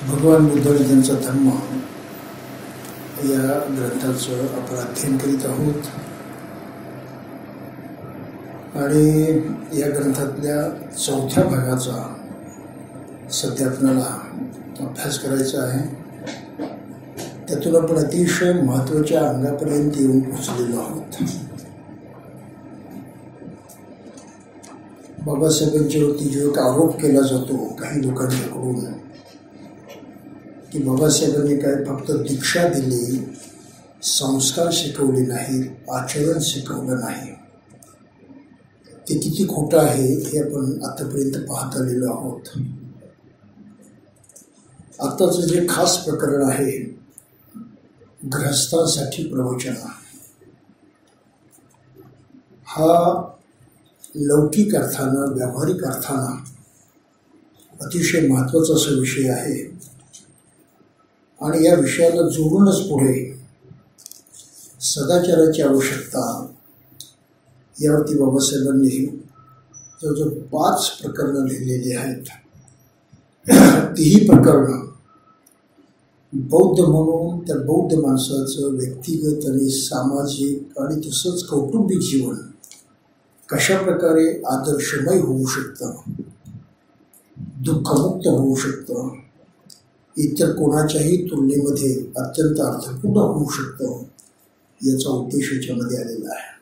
भगवान बुद्ध आणि त्यांचा धर्म या ग्रंथाचं आपण अध्ययन करीत आहोत आणि या ग्रंथातल्या चौथ्या भागाचा सध्या आपल्याला अभ्यास करायचा आहे. त्यातून आपण अतिशय महत्त्वाच्या अंगापर्यंत येऊन पोचलेलो आहोत. बाबासाहेबांच्यावरती जो एक आरोप केला जातो काही लोकांच्याकडून की बाबासाहेबांनी काय फक्त दीक्षा दिली, संस्कार शिकवले नाहीत, आचरण शिकवलं नाही, ते किती खोटं आहे हे आपण आतापर्यंत पाहत आलेलो आहोत. आताचं जे खास प्रकरण आहे गृहस्थांसाठी प्रवचन, हा लौकिक अर्थानं व्यावहारिक अर्थानं अतिशय महत्त्वाचा असा विषय आहे आणि या विषयाला जोडूनच पुढे सदाचाराची आवश्यकता यावरती बाबासाहेबांनी जवळजवळ 5 प्रकरणं लिहिलेली आहेत. तीही प्रकरणं बौद्ध म्हणून त्या बौद्ध माणसाचं व्यक्तिगत आणि सामाजिक आणि तसंच कौटुंबिक जीवन कशा प्रकारे आदर्शमय होऊ शकतं, दुःखमुक्त होऊ शकतं, इतर कोणाच्याही तुलनेमध्ये अत्यंत अर्थपूर्ण होऊ शकतं, याचा उद्देश याच्यामध्ये आलेला आहे.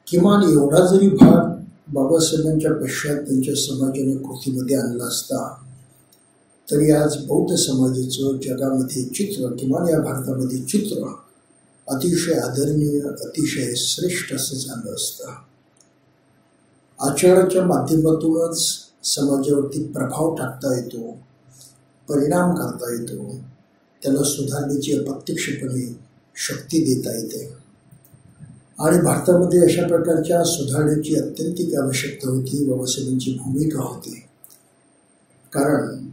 किमान एवढा जरी भाग बाबासाहेबांच्या पश्चात त्यांच्या समाजाने कृतीमध्ये आणला असता तरी आज बौद्ध समाजाचं जगामध्ये चित्र, किमान या भारतामध्ये चित्र अतिशय आदरणीय, अतिशय श्रेष्ठ असं झालं असतं. आचरणाच्या माध्यमातूनच समाजावरती प्रभाव टाकता येतो, परिणाम करता येतो, त्याला सुधारण्याची अप्रत्यक्षपणे शक्ती देता येते आणि भारतामध्ये अशा प्रकारच्या सुधारण्याची अत्यंतिक आवश्यकता होती. बाबासाहेबांची भूमिका होती, कारण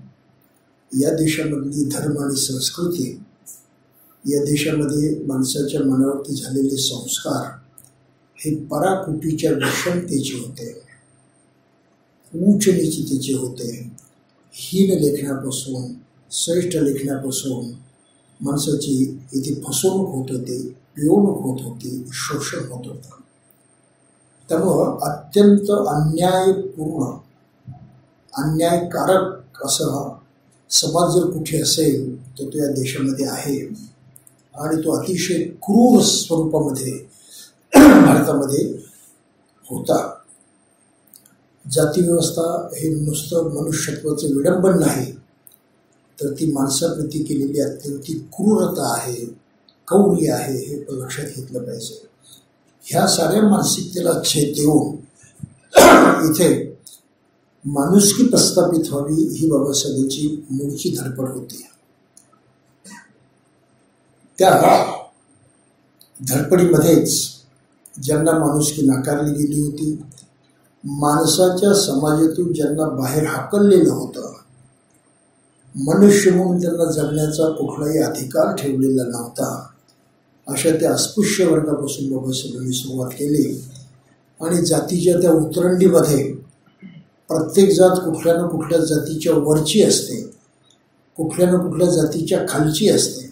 या देशामधली धर्म आणि संस्कृती, या देशामध्ये माणसाच्या मनावरती झालेले संस्कार हे पराकुटीच्या विषमतेचे होते, उच्च नीचतेचे होते. हीन लेखनापासून श्रेष्ठ लेखनापासून माणसाची इथे फसवणूक होत होती, पिळवणूक होत होती, शोषण होत होतं. त्यामुळं अत्यंत अन्यायपूर्ण, अन्यायकारक असा समाज जर कुठे असेल तर तो या देशामध्ये आहे आणि तो अतिशय क्रूर स्वरूपामध्ये भारतामध्ये होता. जातीव्यवस्था हे नुसतं मनुष्यत्वाचं विडंबन नाही, तर ती माणसाप्रती केलेली अत्यंत क्रूरता आहे, कौर्य आहे, हे लक्षात घेतलं पाहिजे. ह्या साऱ्या मानसिकतेला छेद देऊन इथे माणुसकी प्रस्थापित व्हावी ही बाबासाहेबांची मूळची धडपड होती. त्या धडपडीमध्येच ज्यांना माणुसकी नाकारली गेली होती, माणसाच्या समाजातून ज्यांना बाहेर हाकललेलं होतं, मनुष्य म्हणून त्यांना जगण्याचा कुठलाही अधिकार ठेवलेला नव्हता, अशा त्या अस्पृश्य वर्गापासून बाबासाहेबांनी सुरुवात केली आणि जातीच्या त्या उतरंडीमध्ये प्रत्येक जात कुठल्या ना कुठल्या जातीच्या वरची असते, कुठल्या ना कुठल्या जातीच्या खालची असते.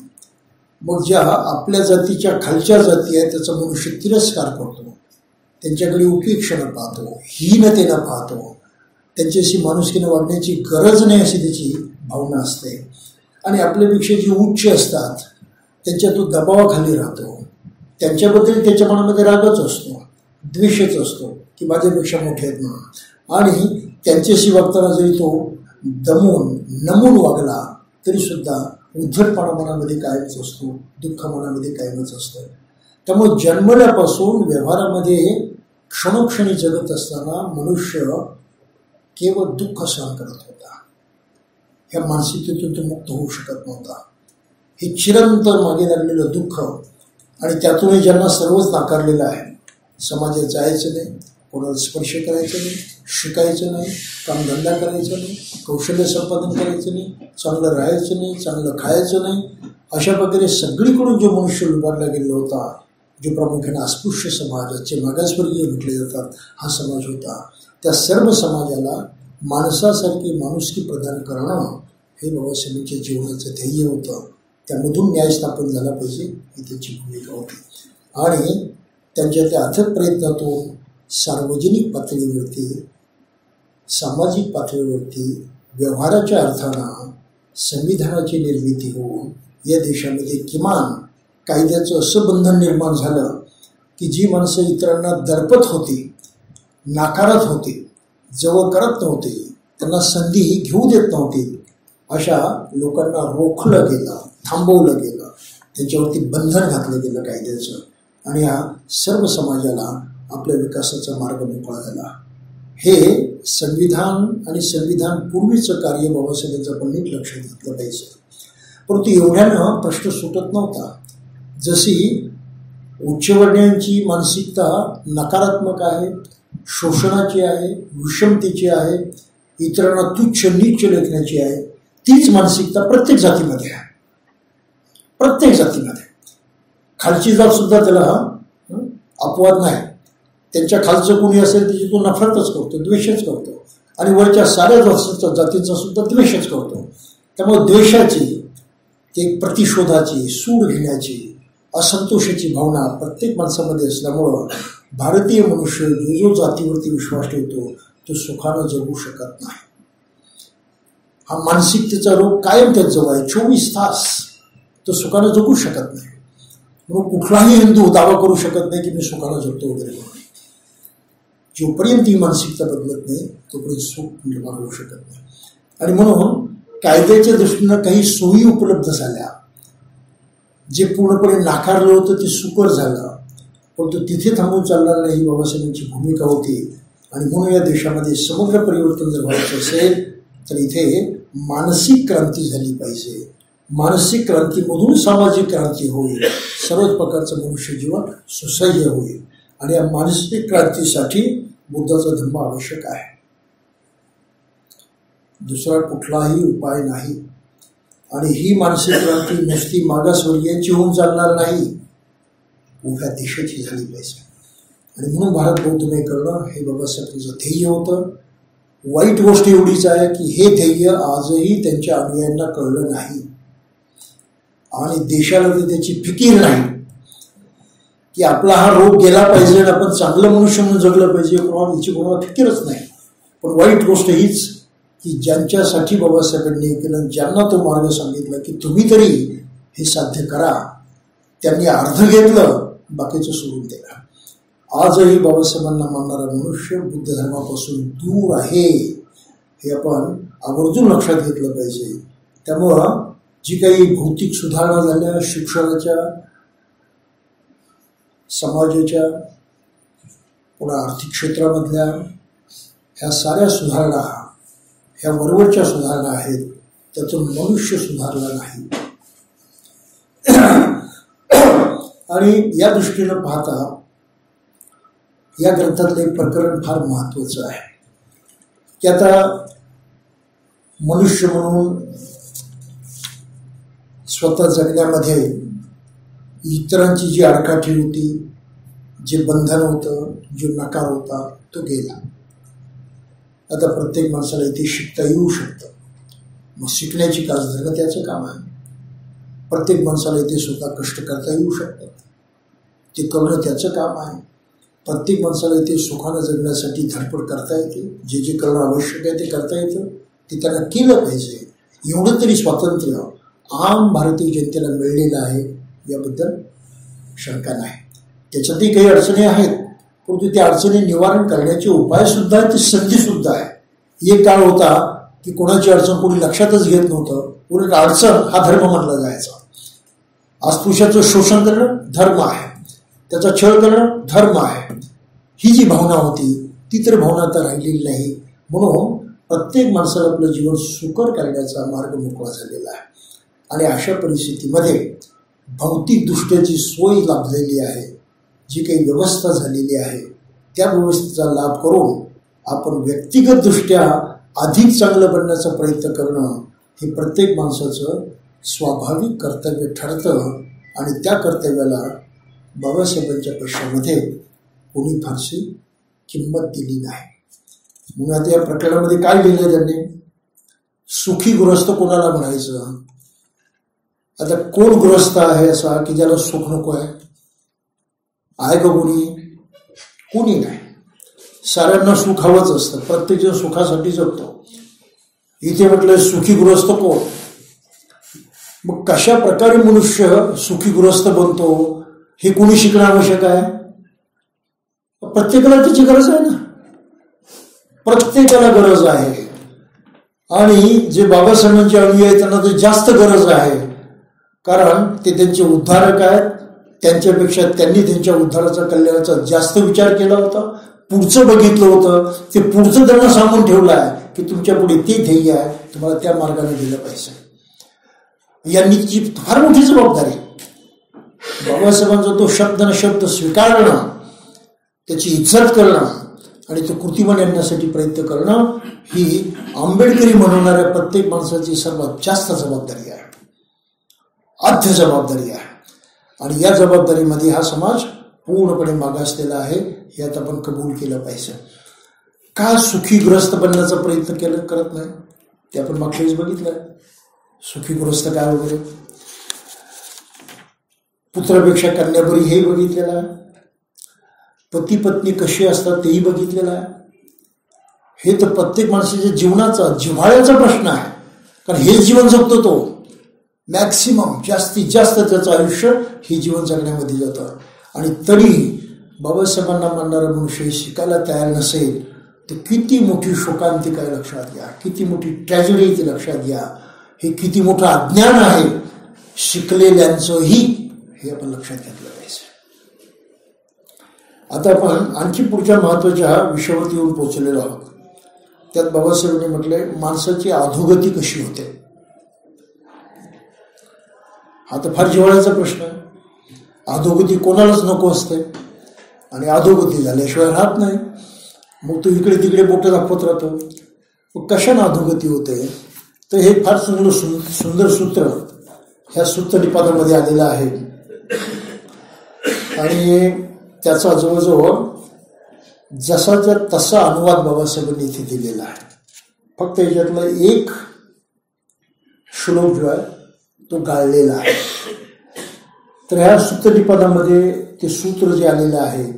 मग ज्या आपल्या जातीच्या खालच्या जाती आहेत त्याचा मनुष्य तिरस्कार करतो, त्यांच्याकडे उपेक्षेनं पाहतो, हीनतेनं पाहतो, त्यांच्याशी माणुसकीनं वाढण्याची गरज नाही अशी त्याची भावना असते आणि आपल्यापेक्षा जी उच्च असतात त्यांच्या तो दबावाखाली राहतो. त्यांच्याबद्दल त्याच्या मनामध्ये रागच असतो, द्वेषच असतो की माझ्यापेक्षा मोठे आहेत म्हणून, आणि त्यांच्याशी वागताना जरी तो दमून नमून वागला तरीसुद्धा उद्धटपणा मनामध्ये कायमच असतो, दुःख मनामध्ये कायमच असतं. त्यामुळे जन्मल्यापासून व्यवहारामध्ये क्षणोक्षणी जगत असताना मनुष्य केवळ दुःख सहन करत होता. ह्या मानसिकतेतून तो मुक्त होऊ शकत नव्हता. हे चिरंतर मागे लागलेलं दुःख आणि त्यातूनही ज्यांना सर्वच नाकारलेलं आहे, समाजात जायचं नाही, कोणाला स्पर्श करायचं नाही, शिकायचं नाही, कामधंदा करायचा नाही, कौशल्य संपादन करायचं नाही, चांगलं राहायचं नाही, चांगलं खायचं नाही, अशा प्रकारे सगळीकडून जो मनुष्य उभारला गेला होता, जो प्रामुख्याने अस्पृश्य समाजाचे मागासवर्गीय म्हटले जातात हा समाज होता, त्या सर्व समाजाला माणसासारखी माणुसकी प्रदान करणं हे बाबासाहेबांच्या जीवनाचं ध्येय होतं. त्यामधून न्याय स्थापन झाला पाहिजे ही त्यांची भूमिका होती. आणि त्यांच्या त्या अथक प्रयत्नातून सार्वजनिक पातळीवरती, सामाजिक पातळीवरती व्यवहाराच्या अर्थानं संविधानाची निर्मिती होऊन या देशामध्ये किमान कायद्याचं असं बंधन निर्माण झालं की जी माणसं इतरांना दडपत होती, नाकारत होती, जवळ करत नव्हती, त्यांना संधी घेऊ देत नव्हती, अशा लोकांना रोखलं गेलं, थांबवलं गेलं, त्यांच्यावरती बंधन घातलं गेलं कायद्याचं. आणि हा सर्व समाजाला आपल्या विकासाचा मार्ग मोकळा झाला. हे संविधान आणि संविधान पूर्वीचं कार्य बाबासाहेबांचं आपण नीट लक्षात घेतलं पाहिजे. परंतु एवढ्यानं प्रश्न सुटत नव्हता. जशी उच्चवर्णीयांची मानसिकता नकारात्मक आहे, शोषणाची आहे, विषमतेची आहे, इतरांना तुच्छ नीच लेखण्याची आहे, तीच मानसिकता प्रत्येक जातीमध्ये आहे. प्रत्येक जातीमध्ये खालची जात सुद्धा त्याला अपवाद नाही. त्यांच्या खालचं कोणी असेल त्याची तो नफरतच करतो, द्वेषच करतो. आणि वरच्या साऱ्या जातींचा सुद्धा द्वेषच करतो. त्यामुळे द्वेषाची, एक प्रतिशोधाची, सूड घेण्याची, असंतोषाची भावना प्रत्येक माणसामध्ये असल्यामुळं भारतीय मनुष्य जो जातीवरती विश्वास ठेवतो तो सुखानं जगू शकत नाही. हा मानसिकतेचा रोग कायम त्याजवळ आहे. 24 तास तो सुखानं जगू शकत नाही. म्हणून कुठलाही हिंदू दावा करू शकत नाही की मी सुखानं जगतो वगैरे म्हणून. जोपर्यंत ही मानसिकता बदलत नाही तोपर्यंत सुख निर्माण होऊ शकत नाही. आणि म्हणून कायद्याच्या दृष्टीनं काही सोयी उपलब्ध झाल्या. जे पूर्णपणे नाकारलं होतं ते सुकर झालं. परंतु तिथे थांबून चालणार नाही ही बाबासाहेबांची भूमिका होती. आणि म्हणून या देशामध्ये समग्र परिवर्तन जर व्हायचं असेल तर इथे मानसिक क्रांती झाली पाहिजे. मानसिक क्रांतीमधून सामाजिक क्रांती होईल. सर्वच प्रकारचं मनुष्य जीवन सुसह्य होईल. आणि या मानसिक क्रांतीसाठी बुद्धाचा धर्म आवश्यक आहे. दुसरा कुठलाही उपाय नाही. आणि ही मानसिक क्रांती नुसती मागासवर्गीयांची होऊन चालणार नाही, उभ्या देशाची झाली पाहिजे. आणि म्हणून भारत बौद्धमय करणं हे बाबासाहेबांचं ध्येय होतं. वाईट गोष्ट एवढीच आहे की हे ध्येय आजही त्यांच्या अनुयायांना कळलं नाही. आणि देशाला तर त्याची फिकीर नाही की आपला हा रोग गेला पाहिजे आणि आपण चांगलं मनुष्य म्हणून जगलं पाहिजे. याची कोणाला फिकीरच नाही. पण वाईट गोष्ट हीच की ज्यांच्यासाठी बाबासाहेबांनी केलं, ज्यांना तो मार्ग सांगितला की तुम्ही तरी हे साध्य करा, त्यांनी अर्ध घेतलं, बाकीचं सोडून दिलं. आजही बाबासाहेबांना मानणारा मनुष्य बुद्ध धर्मापासून दूर आहे हे आपण आवर्जून लक्षात घेतलं पाहिजे. त्यामुळं जी काही भौतिक सुधारणा झाल्या, शिक्षणाच्या, समाजाच्या, पुन्हा आर्थिक क्षेत्रामधल्या, ह्या साऱ्या सुधारणा ह्या वरवरच्या सुधारणा आहेत. त्यातून मनुष्य सुधारला नाही. आणि या दृष्टीनं पाहता या ग्रंथातलं एक प्रकरण फार महत्त्वाचं आहे की आता मनुष्य म्हणून स्वतः जगण्यामध्ये इतरांची जी आडकाठी होती, जे बंधन होतं, जो नकार होता, तो गेला. आता प्रत्येक माणसाला इथे शिकता येऊ शकतं. मग शिकण्याची कास धरणं त्याचं काम आहे. प्रत्येक माणसाला इथे स्वतः कष्ट करता येऊ शकतात, ते करणं त्याचं काम आहे. प्रत्येक माणसाला इथे सुखानं जगण्यासाठी धडपड करता येते. जे जे करणं आवश्यक आहे ते करता येतं, ते त्यांना केलं पाहिजे. एवढं तरी स्वातंत्र्य आम भारतीय जनतेला मिळलेलं आहे, याबद्दल शंका नाही. त्याच्यातही काही अडचणी आहेत, परंतु त्या अडचणी निवारण करण्याचे उपायसुद्धा आहेत, ती संधीसुद्धा आहे. एक काळ होता की कोणाची अडचण कोणी लक्षातच घेत नव्हतं. उलट अडचण हा धर्म मानला जायचा. अस्पृश्याचं शोषण करणं धर्म आहे, त्याचा छळ करणं धर्म आहे, ही जी भावना होती ती तर भावना आता राहिलेली नाही. म्हणून प्रत्येक माणसाला आपलं जीवन सुकर करण्याचा मार्ग मोकळा झालेला आहे. आणि अशा परिस्थितीमध्ये भौतिकदृष्ट्या जी सोय लाभलेली आहे, जी काही व्यवस्था झालेली आहे, त्या व्यवस्थेचा लाभ करून आपण व्यक्तिगतदृष्ट्या अधिक चांगलं बनण्याचा प्रयत्न करणं हे प्रत्येक माणसाचं स्वाभाविक कर्तव्य ठरतं. आणि त्या कर्तव्याला बाबासाहेबांच्या पक्षामध्ये कोणी फारशी किंमत दिली नाही. म्हणून आता या प्रकरणामध्ये काय लिहिलं त्यांनी, सुखी गृहस्थ कोणाला म्हणायचं? आता कोण गृहस्थ आहे असा की ज्याला सुख नको आहे? आहे का कोणी? कोणी नाही. साऱ्यांना सुख हवंच असतं, प्रत्येक जण सुखासाठी जगतो. इथे म्हटलं सुखी गृहस्थ कोण? मग कशा प्रकारे मनुष्य सुखी गृहस्थ बनतो हे कोणी शिकणं आवश्यक आहे? प्रत्येकाला त्याची गरज आहे ना, प्रत्येकाला गरज आहे. आणि जे बाबासाहेबांचे अनुयायी आहेत त्यांना तर जास्त गरज आहे, कारण ते त्यांचे उद्धारक आहेत. त्यांच्यापेक्षा त्यांनी त्यांच्या उद्धाराचा, कल्याणाचा जास्त विचार केला होता, पुढचं बघितलं होतं. ते पुढचं त्यांना सांगून ठेवलं आहे की तुमच्या पुढे ते ध्येय आहे, तुम्हाला त्या मार्गाने गेलं पाहिजे. यांनी ती फार मोठी जबाबदारी. बाबासाहेबांचा तो शब्द न शब्द स्वीकारणं, त्याची इज्जत करणं आणि तो कृतीमान आणण्यासाठी प्रयत्न करणं ही आंबेडकरी म्हणणाऱ्या प्रत्येक माणसाची सर्वात जास्त जबाबदारी आहे, आद्य जबाबदारी आहे. आणि या जबाबदारीमध्ये हा समाज पूर्णपणे मागासलेला आहे, हे आता आपण कबूल केलं पाहिजे. का सुखी गृहस्थ बनण्याचा प्रयत्न करत नाही ते आपण मागच्या वेळेस बघितलं. सुखी गृहस्थ काय वगैरे, पुत्रापेक्षा कन्या बरी हेही बघितलेलं आहे. पती पत्नी कशी असतात तेही बघितलेलं आहे. हे तर प्रत्येक माणसाच्या जीवनाचा, जिव्हाळ्याचा प्रश्न आहे, कारण हे जीवन जगतो तो मॅक्सिमम, जास्तीत जास्त त्याचं आयुष्य हे जीवन जगण्यामध्ये जातं. आणि तरी बाबासाहेबांना मानणारा मनुष्य हे शिकायला तयार नसेल तर किती मोठी शोकांतिका आहे लक्षात घ्या, किती मोठी ट्रॅजेडी ती लक्षात घ्या. हे किती मोठं अज्ञान आहे शिकलेल्यांचंही, हे आपण लक्षात घेतलं पाहिजे. आता आपण आणखी पुढच्या महत्वाच्या विषयावरती येऊन पोहोचलेलो आहोत. त्यात बाबासाहेबांनी म्हटले माणसाची अधोगती कशी होते. हा तर फार जिव्हाळ्याचा प्रश्न आहे. अधोगती कोणालाच नको असते आणि अधोगती झाल्याशिवाय राहत नाही. मग तो इकडे तिकडे बोटं दाखवत राहतो. मग कशाने अधोगती होते तर हे फार सुंदर सूत्र ह्या सूत्रनिपातामध्ये आलेलं आहे. आणि त्याचा जवळजवळ जसाच्या तसा अनुवाद बाबासाहेबांनी इथे दिलेला आहे. फक्त याच्यातला एक श्लोक जो आहे तो गाळलेला आहे. तर ह्या सूत्रनिपातामध्ये ते सूत्र जे आलेलं आहे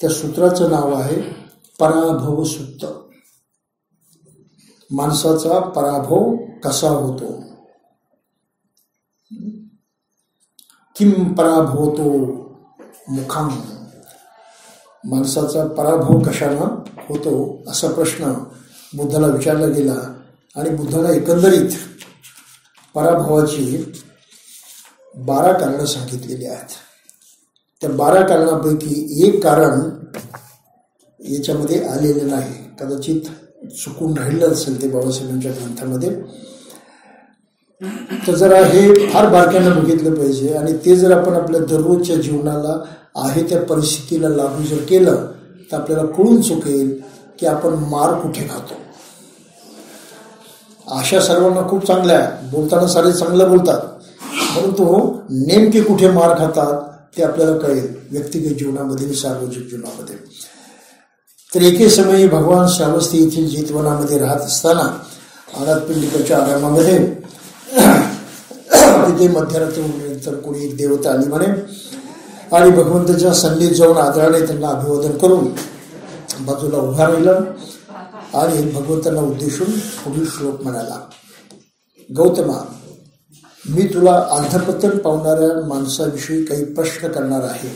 त्या सूत्राचं नाव आहे पराभव सूत्र. माणसाचा पराभव कसा होतो. किम पराभवतो मुखाम, माणसाचा पराभव कशानं होतो असा प्रश्न बुद्धाला विचारला गेला. आणि बुद्धाला एकंदरीत पराभवाची 12 कारणं सांगितलेली आहेत. त्या 12 कारणापैकी एक कारण याच्यामध्ये आलेलं नाही, कदाचित चुकून राहिलं असेल ते बाबासाहेबांच्या ग्रंथामध्ये. तर जरा हे फार बारकाईनं बघितलं पाहिजे. आणि ते जर आपण आपल्या दररोजच्या जीवनाला आहे त्या परिस्थितीला लागू जर केलं तर आपल्याला कळून चुकेल की आपण मार कुठे खातो. आशा सर्वांना खूप चांगल्या आहे, बोलताना सारे चांगलं बोलतात, परंतु नेमके कुठे मार खातात ते आपल्याला कळेल व्यक्तिगत जीवनामध्ये आणि सार्वजनिक जीवनामध्ये. तर एके समयी भगवान श्रावस्ती येथील जेतवनामध्ये राहत असताना अनाथपिंडिकाच्या आरामामध्ये तिथे मध्यरात्रीनंतर कोणी एक देवता आली म्हणे आणि भगवंताच्या सन्नीत जाऊन आदराने त्यांना अभिवादन करून बाजूला उभा राहिला आणि भगवंतांना उद्देशून पुढील श्लोक म्हणाला. गौतमा, मी तुला अंधपतन पावणाऱ्या माणसाविषयी काही प्रश्न करणार आहे.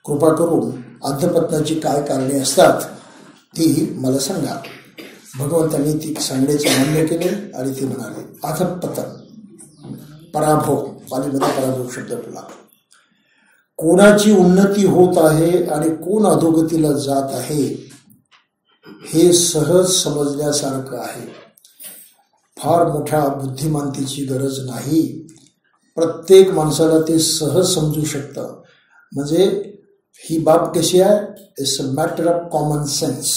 कृपा करून अंधपतनाची काय कारणे असतात ती मला सांगा. भगवंतांनी ती सांगण्याचे मान्य केले आणि ते म्हणाले अधपतन, पराभव, पालीमध्ये पराभव शब्द तुला. कोणाची उन्नती होत आहे आणि कोण अधोगतीला जात आहे हे सहज समजण्यासारखं आहे. फार मोठ्या बुद्धिमानतेची गरज नाही, प्रत्येक माणसाला ते सहज समजू शकतं. म्हणजे ही बाब कशी आहे, it's a matter of common sense.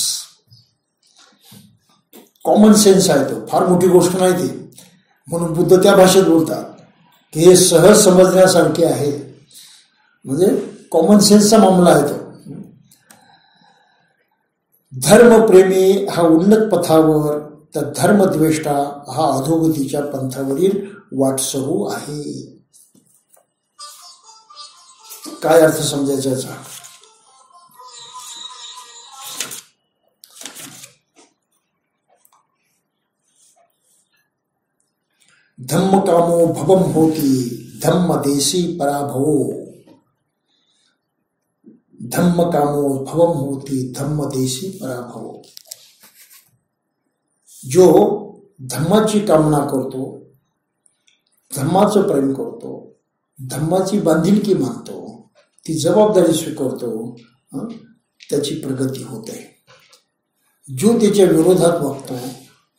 Common sense आहे तो, फार मोठी गोष्ट नाही ती. म्हणून बुद्ध त्या भाषेत बोलतात की हे सहज समजण्यासारखे आहे. म्हणजे कॉमन सेन्सचा मामला आहे तो. धर्मप्रेमी हा उन्नत पथावर तर धर्मद्वेष्टा हा अधोगतीच्या पंथावरील वाटसरू आहे. काय अर्थ समजायचा याचा? धम्म कामो भवम होती धम्म देशी पराभवो. धम्म कामो भवम होती धम्म देशी पराभवो. जो धम्माची कामना करतो, धम्माचं प्रेम करतो, धम्माची बांधिलकी मानतो, ती जबाबदारी स्वीकारतो, त्याची प्रगती होते. जो त्याच्या विरोधात वागतो,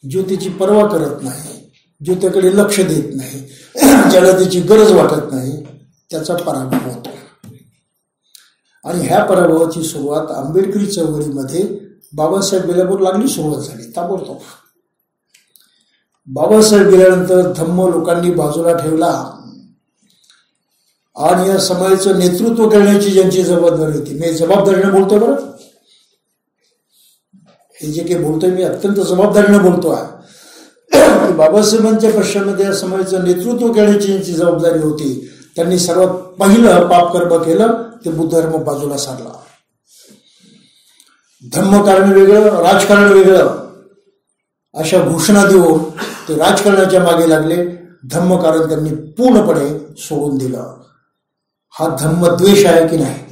जो त्याची पर्वा करत नाही, जो त्याकडे लक्ष देत नाही, ज्याला त्याची गरज वाटत नाही, त्याचा पराभव होतो. आणि ह्या पराभवाची सुरुवात आंबेडकरी चळवळीमध्ये बाबासाहेब गेल्यावर लागली सुरुवात झाली ताबडतोब. बाबासाहेब गेल्यानंतर धम्म लोकांनी बाजूला ठेवला आणि या समाजाचं नेतृत्व करण्याची ज्यांची जबाबदारी होती, मी जबाबदारीने बोलतोय बरं, हे जे काही बोलतोय मी अत्यंत जबाबदारीने बोलतो आहे की बाबासाहेबांच्या पश्चामध्ये या समाजाचं नेतृत्व करण्याची ज्यांची जबाबदारी होती, त्यांनी सर्वात पहिलं पापकर्म केलं, ते बुद्ध धर्म बाजूला सारला. धम्मकारण वेगळं, राजकारण वेगळं अशा घोषणा देऊन ते राजकारणाच्या मागे लागले. धम्मकारण त्यांनी पूर्णपणे सोडून दिलं. हा धम्मद्वेष आहे की नाही?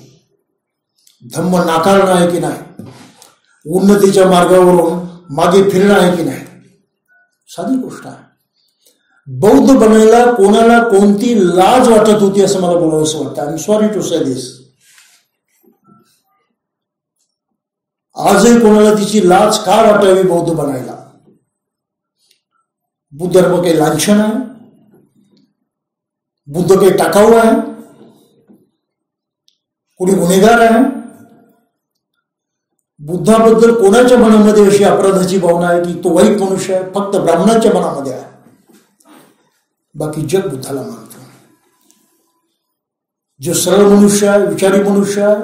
धम्म नाकारणं आहे की नाही? उन्नतीच्या मार्गावरून मागे फिरणं आहे की नाही? साधी गोष्ट आहे. बौद्ध बनायला कोणाला कोणती लाज वाटत होती असं मला बोलावंसं वाटतं. I am sorry to say दिस. आजही कोणाला तिची लाज का वाटावी बौद्ध बनायला? बुद्ध धर्म काही लांछन आहे? बुद्ध काही टाकाऊ आहे? कोणी गुन्हेगार आहे? बुद्धाबद्दल कोणाच्या मनामध्ये अशी अपराधाची भावना आहे की तो वाईट मनुष्य आहे? फक्त ब्राह्मणाच्या मनामध्ये आहे. बाकी जग बुद्धाला मानतो. जो सरळ मनुष्य आहे, विचारी मनुष्य आहे,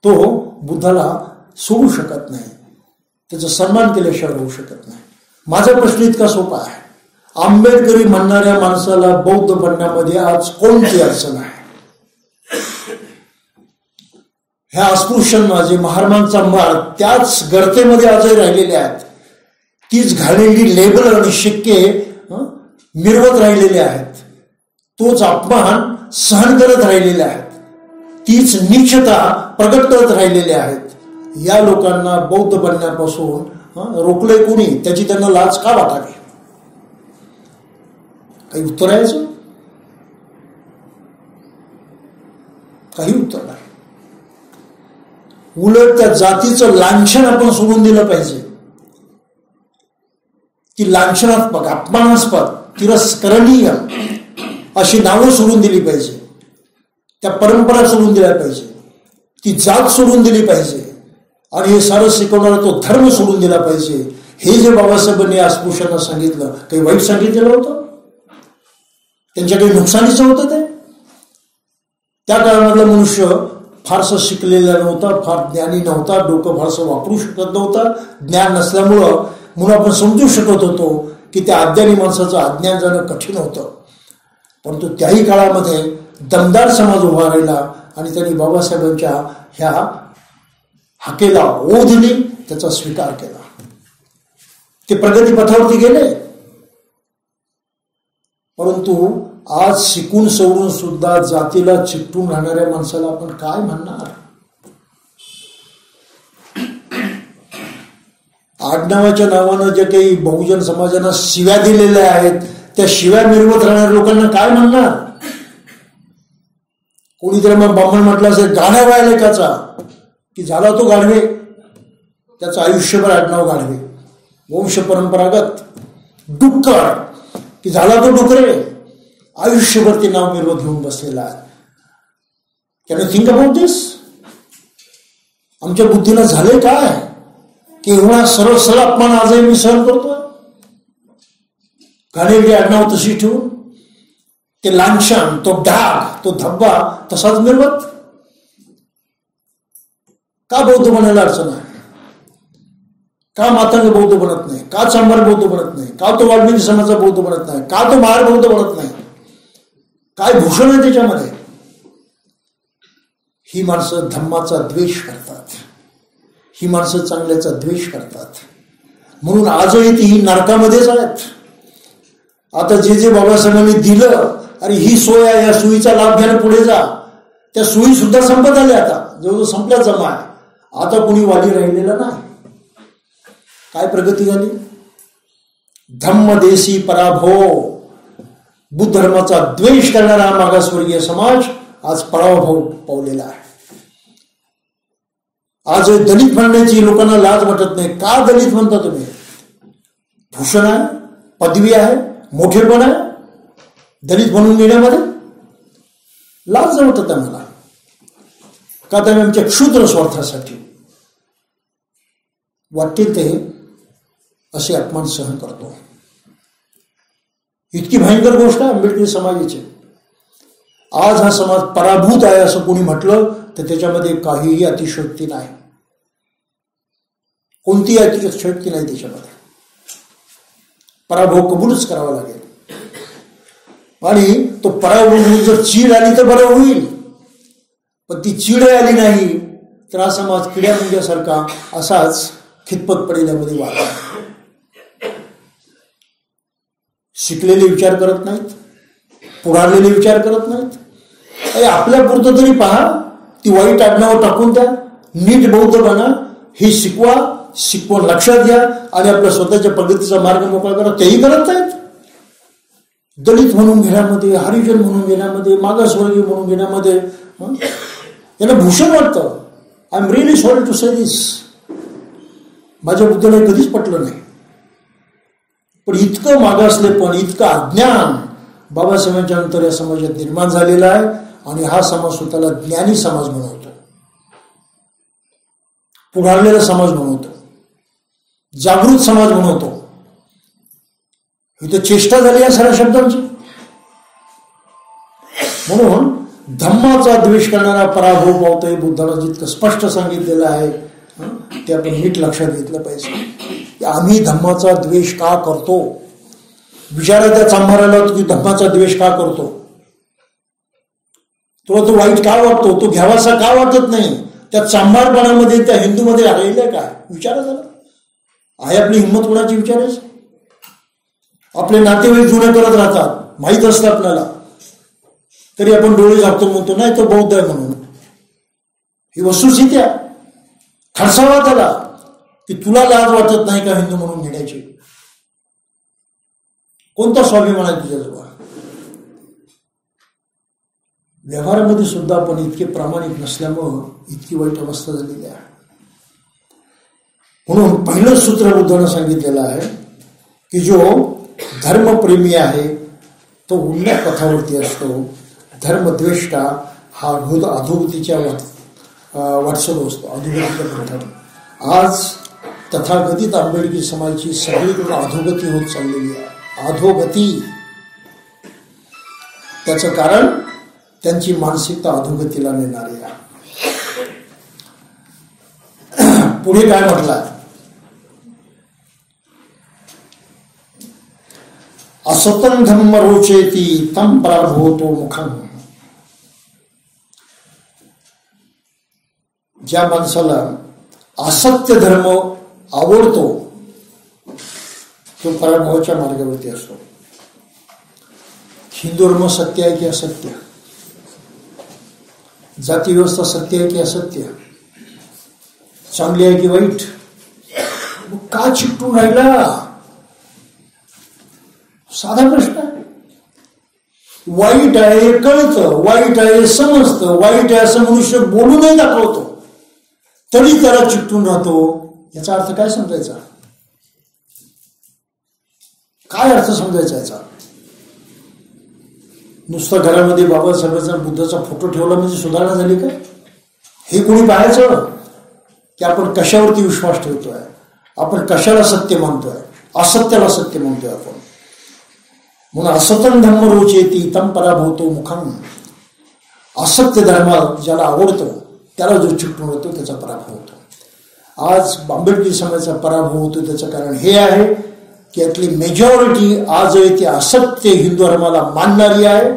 तो बुद्धाला सोडू शकत नाही, त्याचा सन्मान केल्याशिवाय होऊ शकत नाही. माझा प्रश्न इतका सोपा आहे, आंबेडकरी म्हणणाऱ्या माणसाला बौद्ध बनण्यामध्ये आज कोणती अडचण आहे? ह्या अस्पृश्यांना जे महारामांचा मार त्याच गर्तेमध्ये आजही राहिलेले आहेत, तीच घालेली लेबल आणि शिक्के मिरवत राहिलेले आहेत, तोच अपमान सहन करत राहिलेले आहेत, तीच नीचता प्रगट करत राहिलेले आहेत. या लोकांना बौद्ध बनण्यापासून रोखले कोणी? त्याची त्यांना लाज का वाटावी? काही उत्तर आहे? काही उत्तर नाही. उलट त्या जातीचं लांछन आपण सोडून दिलं पाहिजे. ती लांछनात्मक, अपमानास्पद, तिरस्करणीय अशी नावं सोडून दिली पाहिजे. त्या परंपरा सोडून दिल्या पाहिजे. ती जात सोडून दिली पाहिजे. आणि हे सारं शिकवणारा तो धर्म सोडून दिला पाहिजे. हे जे बाबासाहेबांनी अस्पृश्यांना सांगितलं, काही वाईट सांगितलेलं होतं? त्यांच्या काही नुकसानीचं होतं ते? त्या काळामधला मनुष्य फारसं शिकलेला नव्हता, फार ज्ञानी नव्हता, डोकं फारसं वापरू शकत नव्हतं. ज्ञान नसल्यामुळं म्हणून आपण समजू शकत होतो की त्या अज्ञानी माणसाचं अज्ञान जाणं कठीण होतं. परंतु त्याही काळामध्ये दमदार समाज उभा राहिला आणि त्यांनी बाबासाहेबांच्या ह्या हाकेला ओढ दिली, त्याचा स्वीकार केला. ते प्रगती पथावरती गेले. परंतु आज शिकून सवरून सुद्धा जातीला चिकटून राहणाऱ्या माणसाला आपण काय म्हणणार? आडनावाच्या नावानं जे काही बहुजन समाजानं शिव्या दिलेल्या आहेत, त्या शिव्या मिरवत राहणाऱ्या लोकांना काय म्हणणार? कोणीतरी मग ब्राह्मण म्हटलं असेल गाण्या व्हायला एकाचा की झाला तो गाढवे, त्याचं आयुष्यभर आडनाव गाढवे, वंश परंपरागत. डुक्कर की झाला तो डुकरे, आयुष्यभर ते नाव मिरवत घेऊन बसलेला आहे. कॅन यू थिंक अबाउट दिस? आमच्या बुद्धीला झाले काय की एवढा सरळ सरळ अपमान आजही मी सहन करतो? घाणेरडी आडनाव तशी ठेवून ते लांछन, तो डाग, तो धब्बा तसाच मिरवत का बौद्ध बनायला अडचण आहे? का मातंग बौद्ध बनत नाही, का चांभार बौद्ध बनत नाही, का तो वाल्मिकी समाजाचा बौद्ध बनत नाही, का तो महार बौद्ध बनत नाही, काय भूषण आहे त्याच्यामध्ये. ही माणसं धम्माचा द्वेष करतात, ही माणसं चांगल्याचा द्वेष करतात. म्हणून आजही ती नरकामध्येच आहेत. आता जे जे बाबासाहेबांनी दिलं, अरे ही सोय आहे, या सोयीचा लाभ घ्यायला पुढे जा, त्या सोयी सुद्धा संपत आल्या. आता जवळजवळ संपल्या जमा आहे. आता कोणी वाली राहिलेला नाही. काय प्रगती झाली. धम्मदेशी पराभव, बुद्ध धर्माचा द्वेष करणारा मागासवर्गीय समाज आज पराभव पावलेला आहे. आज दलित म्हणण्याची लोकांना लाज वाटत नाही. का दलित म्हणता तुम्ही? भूषण आहे, पदवी आहे, मोठेपण आहे, दलित म्हणून घेण्यामध्ये लाज वाटत आहे मला. का तर आमच्या क्षुद्र स्वार्थासाठी वाटेल ते असे अपमान सहन करतो. इतकी भयंकर गोष्ट आहे आंबेडकरी समाजाची. आज हा समाज पराभूत आहे असं कोणी म्हटलं तर त्याच्यामध्ये काहीही अतिशयोक्ती नाही, कोणतीही अतिशयोक्ती नाही त्याच्यामध्ये. पराभव कबूलच करावा लागेल. आणि तो पराभव जर चीड आली तर बरं होईल, पण ती चीड आली नाही तर हा समाज किड्या मुंग्यासारखा असाच खितपत पडल्यामध्ये वाढला. शिकलेले विचार करत नाहीत, पुढारलेले विचार करत नाहीत. आपल्या पुरतं तरी पहा, ती वाईट आडनावं टाकून द्या, नीट बौद्ध बना, हे शिकवण लक्षात घ्या आणि आपल्या स्वतःच्या प्रगतीचा मार्ग मोकळा करा. तेही करत नाहीत. दलित म्हणून घेण्यामध्ये, हरिजन म्हणून घेण्यामध्ये, मागासवर्गीय म्हणून घेण्यामध्ये यांना भूषण वाटतं. I am really sorry to say this. माझ्या बुद्धीला कधीच पटलं नाही. पण इतकं मागासलेपण, इतकं अज्ञान बाबासाहेबांच्या नंतर या समाजात निर्माण झालेला आहे. आणि हा समाज स्वतःला ज्ञानी समाज बनवतो, पुढारलेला समाज बनवतो, जागृत समाज बनवतो. इथं चेष्टा झाली या साऱ्या शब्दांची. म्हणून धम्माचा द्वेष करणारा पराभव पावतोय. बुद्धाला जितकं स्पष्ट सांगितलेलं आहे ते आपण नीट लक्षात घेतलं पाहिजे. आम्ही धम्माचा द्वेष का करतो? विचारा त्या चांभाराला, की धम्माचा द्वेष का करतो? तुला तो वाईट का वाटतो? तो घ्यावासा का वाटत नाही? त्या चांभारपणामध्ये, त्या हिंदूमध्ये राहिलेलं काय? विचारा जरा. आहे आपली हिंमत कोणाची विचारायची? आपले नातेवाईक जुने करत राहतात, माहीत असतं आपल्याला, तरी आपण डोळे झाकतो, म्हणतो नाही तो बौद्ध आहे म्हणून. ही वस्तुस्थिती आहे. खडसावा त्याला, की तुला लाज वाटत नाही का हिंदू म्हणून घेण्याची? कोणता स्वाभिमान आहे तुझ्याजवळ? व्यवहारामध्ये सुद्धा आपण इतके प्रामाणिक नसल्यामुळं इतकी वाईट अवस्था झालेली आहे. म्हणून पहिलं सूत्र बुद्धानं सांगितलेलं आहे की जो धर्मप्रेमी आहे तो उन्नत पथावरती असतो. धर्मद्वेष्टा हा अधोगतीच्या वाटचाल असतो, अधोगतीच्या पथावर. आज तथाकथित आंबेडकरी समाजाची सगळीकडून अधोगती होत चाललेली आहे. अधोगती. त्याचं कारण त्यांची मानसिकता अधोगतीला नेणारी आहे. पुढे काय म्हटलं? असतं धम्म रोचेती तम पराभूतो मुखं. ज्या माणसाला असत्य धर्म आवडतो तो पराभवाच्या मार्गावरती असतो. हिंदू धर्म सत्य आहे की असत्य? जाती व्यवस्था सत्य आहे की असत्य? चांगली आहे की वाईट? का चिकटून राहिला? साधा प्रश्न आहे. वाईट आहे कळतं, वाईट आहे समजतं, वाईट आहे असं मनुष्य बोलूनही दाखवतो, तरी त्याला चिकटून राहतो. याचा अर्थ काय समजायचा? काय अर्थ समजायचा याचा? नुसतं घरामध्ये बाबासाहेबांचा बुद्धाचा फोटो ठेवला म्हणजे सुधारणा झाली काय? हे कोणी पाहायचं की आपण कशावरती विश्वास ठेवतोय, आपण कशाला सत्य मानतोय, असत्याला सत्य मानतोय आपण. म्हणून असतं धर्म रोचेती तम पराभूतो मुखं. असत्य धर्म ज्याला आवडतो त्याला जो चिकटून होतो त्याचा पराभव होतो. आज आंबेडकरी समाजाचा पराभव होतो त्याचं कारण हे आहे की यातली मेजॉरिटी आजही ते असत्य हिंदू धर्माला मानणारी आहे,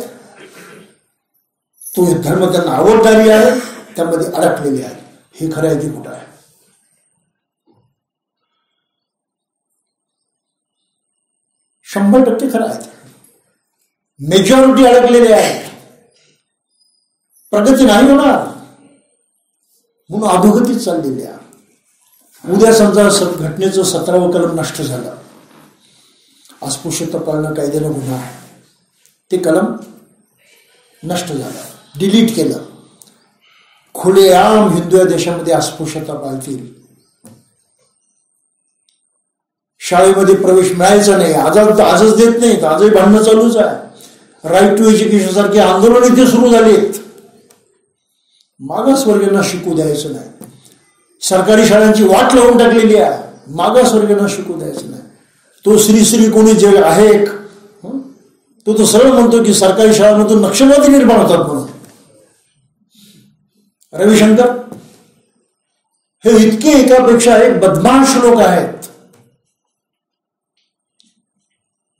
तो धर्म त्यांना आवडणारी आहे, त्यामध्ये अडकलेली आहे. हे खरं आहे की खोटं आहे? 100% खरं आहे. मेजॉरिटी अडकलेली आहे, प्रगती नाही होणार म्हणून अधोगतीच चाललेली आहे. उद्या समजा घटनेचं 17वं कलम नष्ट झालं, अस्पृश्यता पाळणं कायद्याला गुन्हा आहे, ते कलम नष्ट झालं, डिलीट केलं, खुलेआम हिंदू या देशामध्ये अस्पृश्यता पाळतील, शाळेमध्ये प्रवेश मिळायचा नाही, आजच देत नाहीत, आजही भांडणं चालूच आहे. राईट टू एज्युकेशन सारखे आंदोलन इथे सुरू झालेत. मागासवर्गीयांना शिकू द्यायचं नाही, सरकारी शाळांची वाट लावून टाकलेली आहे, मागासवर्गीयांना शिकू द्यायचं नाही. तो श्री कोणी जे आहे तो सरळ म्हणतो की सरकारी शाळांमधून नक्षलवादी निर्माण होतात म्हणून. रविशंकर हे इतके एकापेक्षा एक बदमाश लोक आहेत.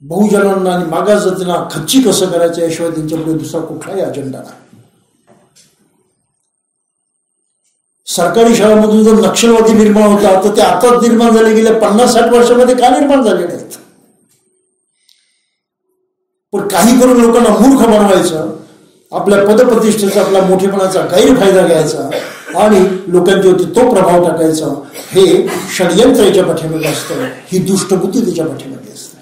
बहुजनांना आणि मागास जातींना खच्ची कसं करायचं याशिवाय त्यांच्यापुढे दुसरा कुठलाही अजेंडा नाही. सरकारी शाळांमधून जर नक्षलवादी निर्माण होतात तर ते आताच निर्माण झाले, गेल्या 50-60 वर्षामध्ये का निर्माण झाले नाहीत? पण काही करून लोकांना मूर्ख बनवायचं, आपल्या पदप्रतिष्ठेचा आपल्या मोठेपणाचा गैरफायदा घ्यायचा आणि लोकांच्यावरती तो प्रभाव टाकायचा, हे षडयंत्र याच्या पाठीमागे असतं, ही दुष्टबुद्धी त्याच्या पाठीमागे असते.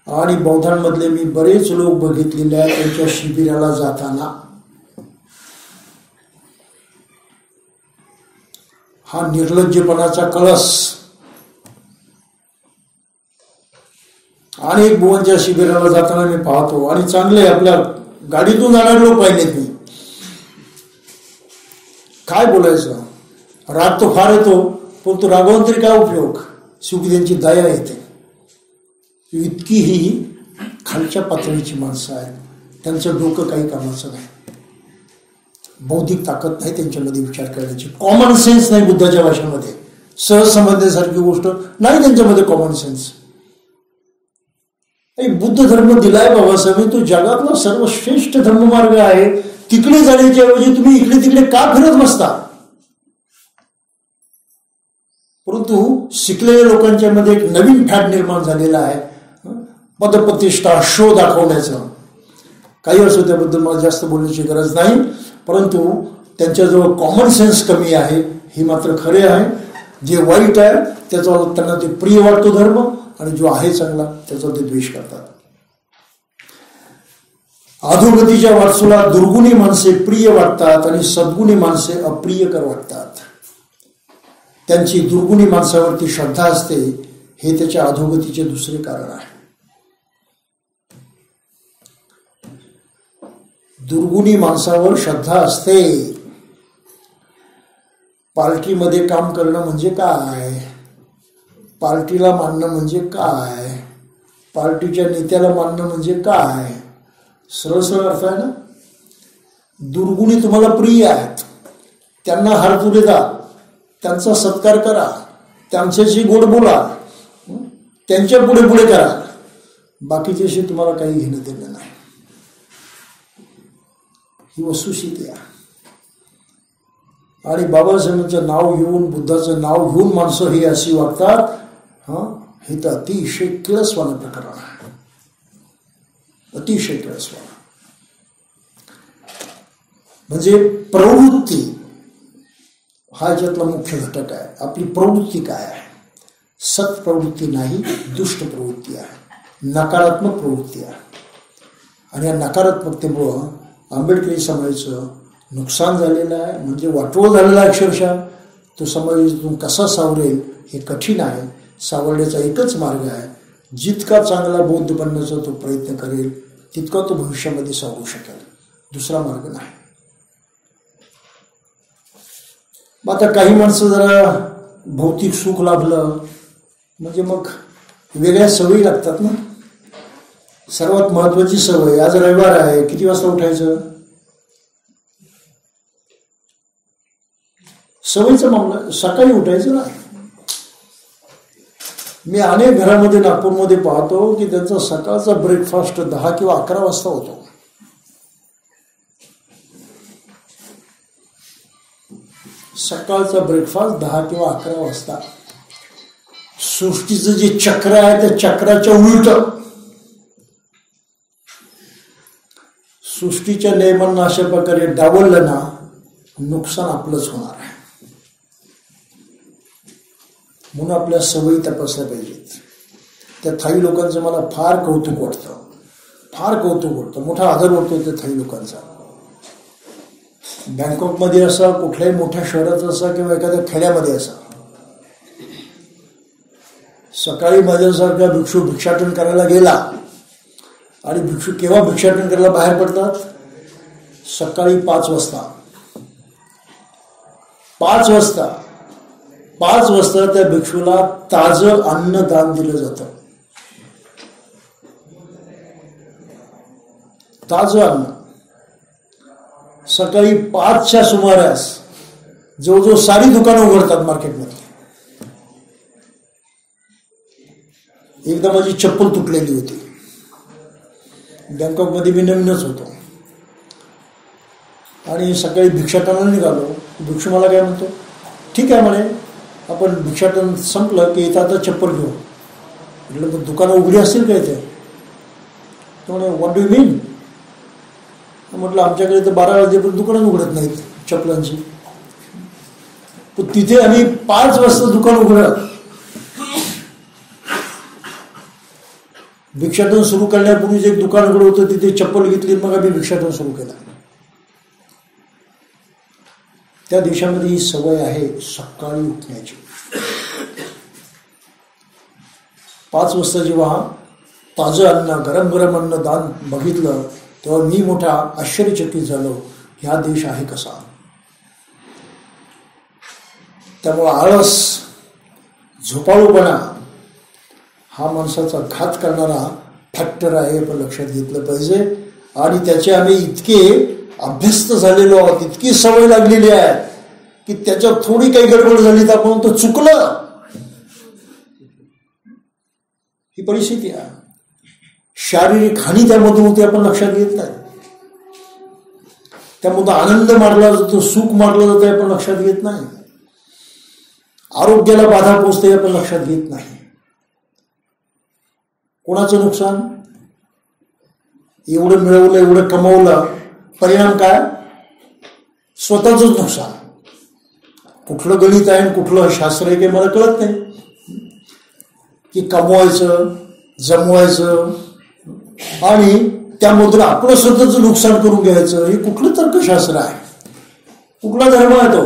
आणि बौद्धांमधले मी बरेच लोक बघितलेले आहेत, त्यांच्या शिबिराला जाताना हा निर्लज्जपणाचा कळस. अनेक बुवांच्या शिबिराला जाताना मी पाहतो आणि चांगले आपल्या गाडीतून जाणारे लोक पाहिलेत मी. काय बोलायचं, राग तो फार येतो, पण तो रागावून तरी काय उपयोग, शेवटी त्यांची दया येते. इतकी ही खालच्या पातळीची माणसं आहेत, त्यांचं डोकं काही कामाचं नाही, बौद्धिक ताकद नाही त्यांच्यामध्ये विचार करण्याची, कॉमन सेन्स नाही बुद्धाच्या भाषेमध्ये, सहज समजण्यासारखी गोष्ट नाही त्यांच्यामध्ये कॉमन सेन्स. बुद्ध धर्म दिलाय बाबासाहेब, तो जगातला सर्वश्रेष्ठ धर्ममार्ग आहे. तिकडे जाण्याच्या ऐवजी तुम्ही इकडे तिकडे का फिरत बसता? परंतु शिकलेल्या लोकांच्या मध्ये एक नवीन फॅट निर्माण झालेला आहे, पदप्रतिष्ठा, शो दाखवण्याचं. काही असो, त्याबद्दल मला जास्त बोलण्याची गरज नाही, परंतु त्यांच्याजवळ कॉमन सेन्स कमी आहे, हे मात्र खरे आहे. जे वाईट आहे त्याचा त्यांना ते प्रिय वाटतो धर्म, आणि जो आहे चांगला त्याचा ते द्वेष करतात. अधोगतीच्या वाटसुला दुर्गुणी माणसे प्रिय वाटतात आणि सद्गुणी माणसे अप्रियकर वाटतात. त्यांची दुर्गुणी माणसावरती श्रद्धा असते, हे त्याच्या अधोगतीचे दुसरे कारण आहे. दुर्गुणी माणसावर श्रद्धा असते. पार्टीमध्ये काम करणं म्हणजे काय, पार्टीला मानणं म्हणजे काय, पार्टीच्या नेत्याला मानणं म्हणजे काय, सरळ सरळ अर्थ आहे ना. दुर्गुणी तुम्हाला प्रिय आहेत, त्यांना हार तुरे द्या, त्यांचा सत्कार करा, त्यांच्याशी गोड बोला, त्यांच्या पुढे पुढे करा, बाकीच्याशी तुम्हाला काही घेणं देणं नाही. ही वस्तुस्थिती आहे. आणि बाबासाहेबांचं नाव घेऊन, बुद्धाचं नाव घेऊन माणसं ही अशी वागतात, हे तर अतिशय किळसवाणं प्रकरण आहे, अतिशय किळसवाणं. म्हणजे प्रवृत्ती हा याच्यातला मुख्य घटक आहे. आपली प्रवृत्ती काय आहे? सत्प्रवृत्ती नाही, दुष्ट प्रवृत्ती आहे, नकारात्मक प्रवृत्ती आहे. आणि या नकारात्मकतेमुळं आंबेडकरी समाजाचं नुकसान झालेलं आहे, म्हणजे वाटोळ झालेला अक्षरशः. तो समाजातून कसा सावरेल हे कठीण आहे. सावरण्याचा एकच मार्ग आहे, जितका चांगला बौद्ध बनण्याचा तो प्रयत्न करेल तितका तो भविष्यामध्ये सावरू शकेल, दुसरा मार्ग नाही. मग आता काही माणसं जरा भौतिक सुख लाभलं म्हणजे मग वेगळ्या सवयी लागतात ना. सर्वात महत्वाची सवय, आज रविवार आहे, किती वाजता उठायचं? सवयीचा मामला. सकाळी उठायचं नाही. मी अनेक घरामध्ये नागपूरमध्ये पाहतो की त्यांचा सकाळचा ब्रेकफास्ट 10 किंवा 11 वाजता होतो. सकाळचा ब्रेकफास्ट 10 किंवा 11 वाजता. सृष्टीचं जे चक्र आहे त्या चक्राच्या उलट, सृष्टीच्या नियमांना अशा प्रकारे डावललं ना, नुकसान आपलंच होणार आहे. म्हणून आपल्या सवयी तपासल्या पाहिजेत. त्या थाई लोकांचं मला फार कौतुक वाटतं, फार कौतुक वाटतं, मोठा आदर वाटतो त्या थाई लोकांचा. बँकॉकमध्ये असा, कुठल्याही मोठ्या शहरात असा किंवा एखाद्या खेड्यामध्ये असा, सकाळी माझ्यासारखा भिक्षू भिक्षाटन करायला गेला, आणि भिक्षू केव्हा भिक्षाटन करायला बाहेर पडतात? सकाळी 5 वाजता. 5 वाजता 5 वाजता त्या भिक्षूला ताजं अन्न दान दिलं जातं. ताजं अन्न. सकाळी 5च्या सुमारास जवळजवळ सारी दुकानं उघडतात मार्केटमध्ये. एकदा माझी चप्पल तुटलेली होती. बँकॉकमध्ये मी नवीनच होतो आणि सकाळी भिक्षाटनाला निघालो. भिक्षू मला काय म्हणतो, ठीक आहे म्हणे, आपण भिक्षाटन संपलं की येतं आता चप्पल घेऊ. म्हटलं मग दुकानं उघडी असतील का इथे? तो म्हणे व्हॉट डू यू मीन? म्हटलं आमच्याकडे तर 12 वाजेपर्यंत दुकानं उघडत नाहीत चपलांची. पण तिथे आम्ही 5 वाजता दुकान उघडलं. भिक्षाटन सुरू करण्यापूर्वीच एक दुकान उघडं होतं, तिथे चप्पल घेतली, मग आम्ही भिक्षाटन सुरू केलं. त्या देशामध्ये ही सवय आहे सकाळी उठण्याची. 5 वाजता जेव्हा ताजं अन्न, गरम गरम अन्न दान बघितलं तेव्हा मी मोठा आश्चर्यचकित झालो, ह्या देश आहे कसा. त्यामुळे आळस, झोपाळूपणा हा माणसाचा घात करणारा फॅक्टर आहे, पण लक्षात घेतलं पाहिजे. आणि त्याचे आम्ही इतके अभ्यस्त झालेलो आहोत, इतकी सवय लागलेली आहे की त्याच्यात थोडी काही गडबड झाली तर आपण तो चुकलं. ही परिस्थिती आहे. शारीरिक हानी त्यामध्ये होते, आपण लक्षात घेत नाही. त्यामध्ये आनंद मारला जातो, सुख मारलं जातं, आपण लक्षात घेत नाही. आरोग्याला बाधा पोचते, आपण लक्षात घेत नाही. कोणाचं नुकसान? एवढं मिळवलं, एवढं कमवलं, परिणाम काय? स्वतःचंच नुकसान. कुठलं गणित आहे, कुठलं शास्त्र आहे, काही मला कळत नाही. की कमवायचं, जमवायचं आणि त्यामधून आपलं स्वतःचं नुकसान करून घ्यायचं, हे कुठलं तर्कशास्त्र आहे? कुठला धर्म आहे तो?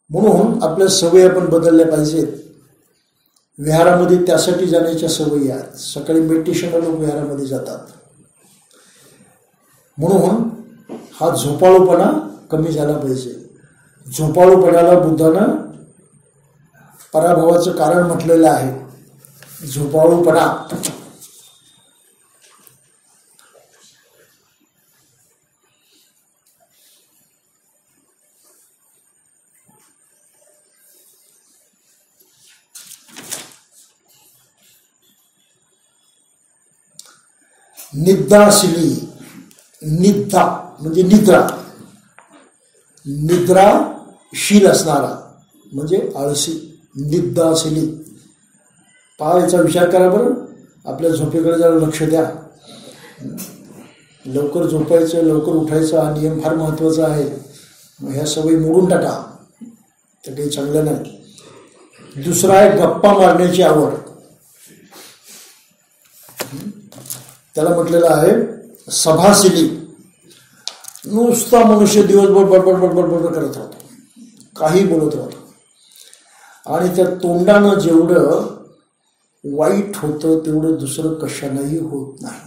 म्हणून आपल्या सवयी आपण बदलल्या पाहिजेत. विहारामध्ये त्यासाठी जाण्याच्या सवयी आहेत. सकाळी मेडिटेशनला लोक विहारामध्ये जातात. म्हणून हा झोपाळूपणा कमी झाला पाहिजे. झोपाळूपणाला बुद्धानं पराभवाचं कारण म्हटलेलं आहे. झोपाळूपणा. निद्राशिली. निद्रा म्हणजे निद्रा. निद्राशील असणारा म्हणजे आळशी. निद्राशिली. पहा, याचा विचार करा बरं. आपल्या झोपेकडे जरा लक्ष द्या. लवकर झोपायचं, लवकर उठायचं हा नियम फार महत्त्वाचा आहे. मग ह्या सवयी मोडून टाका, तर काही चांगलं नाही. दुसरा आहे गप्पा मारण्याची आवड. त्याला म्हटलेलं आहे सभाशिली. नुसता मनुष्य दिवसभर बडबड बडबड बडबड करत राहतो, काही बोलत राहतो, आणि त्या तोंडानं जेवढं वाईट होतं तेवढं दुसरं कशानंही होत नाही.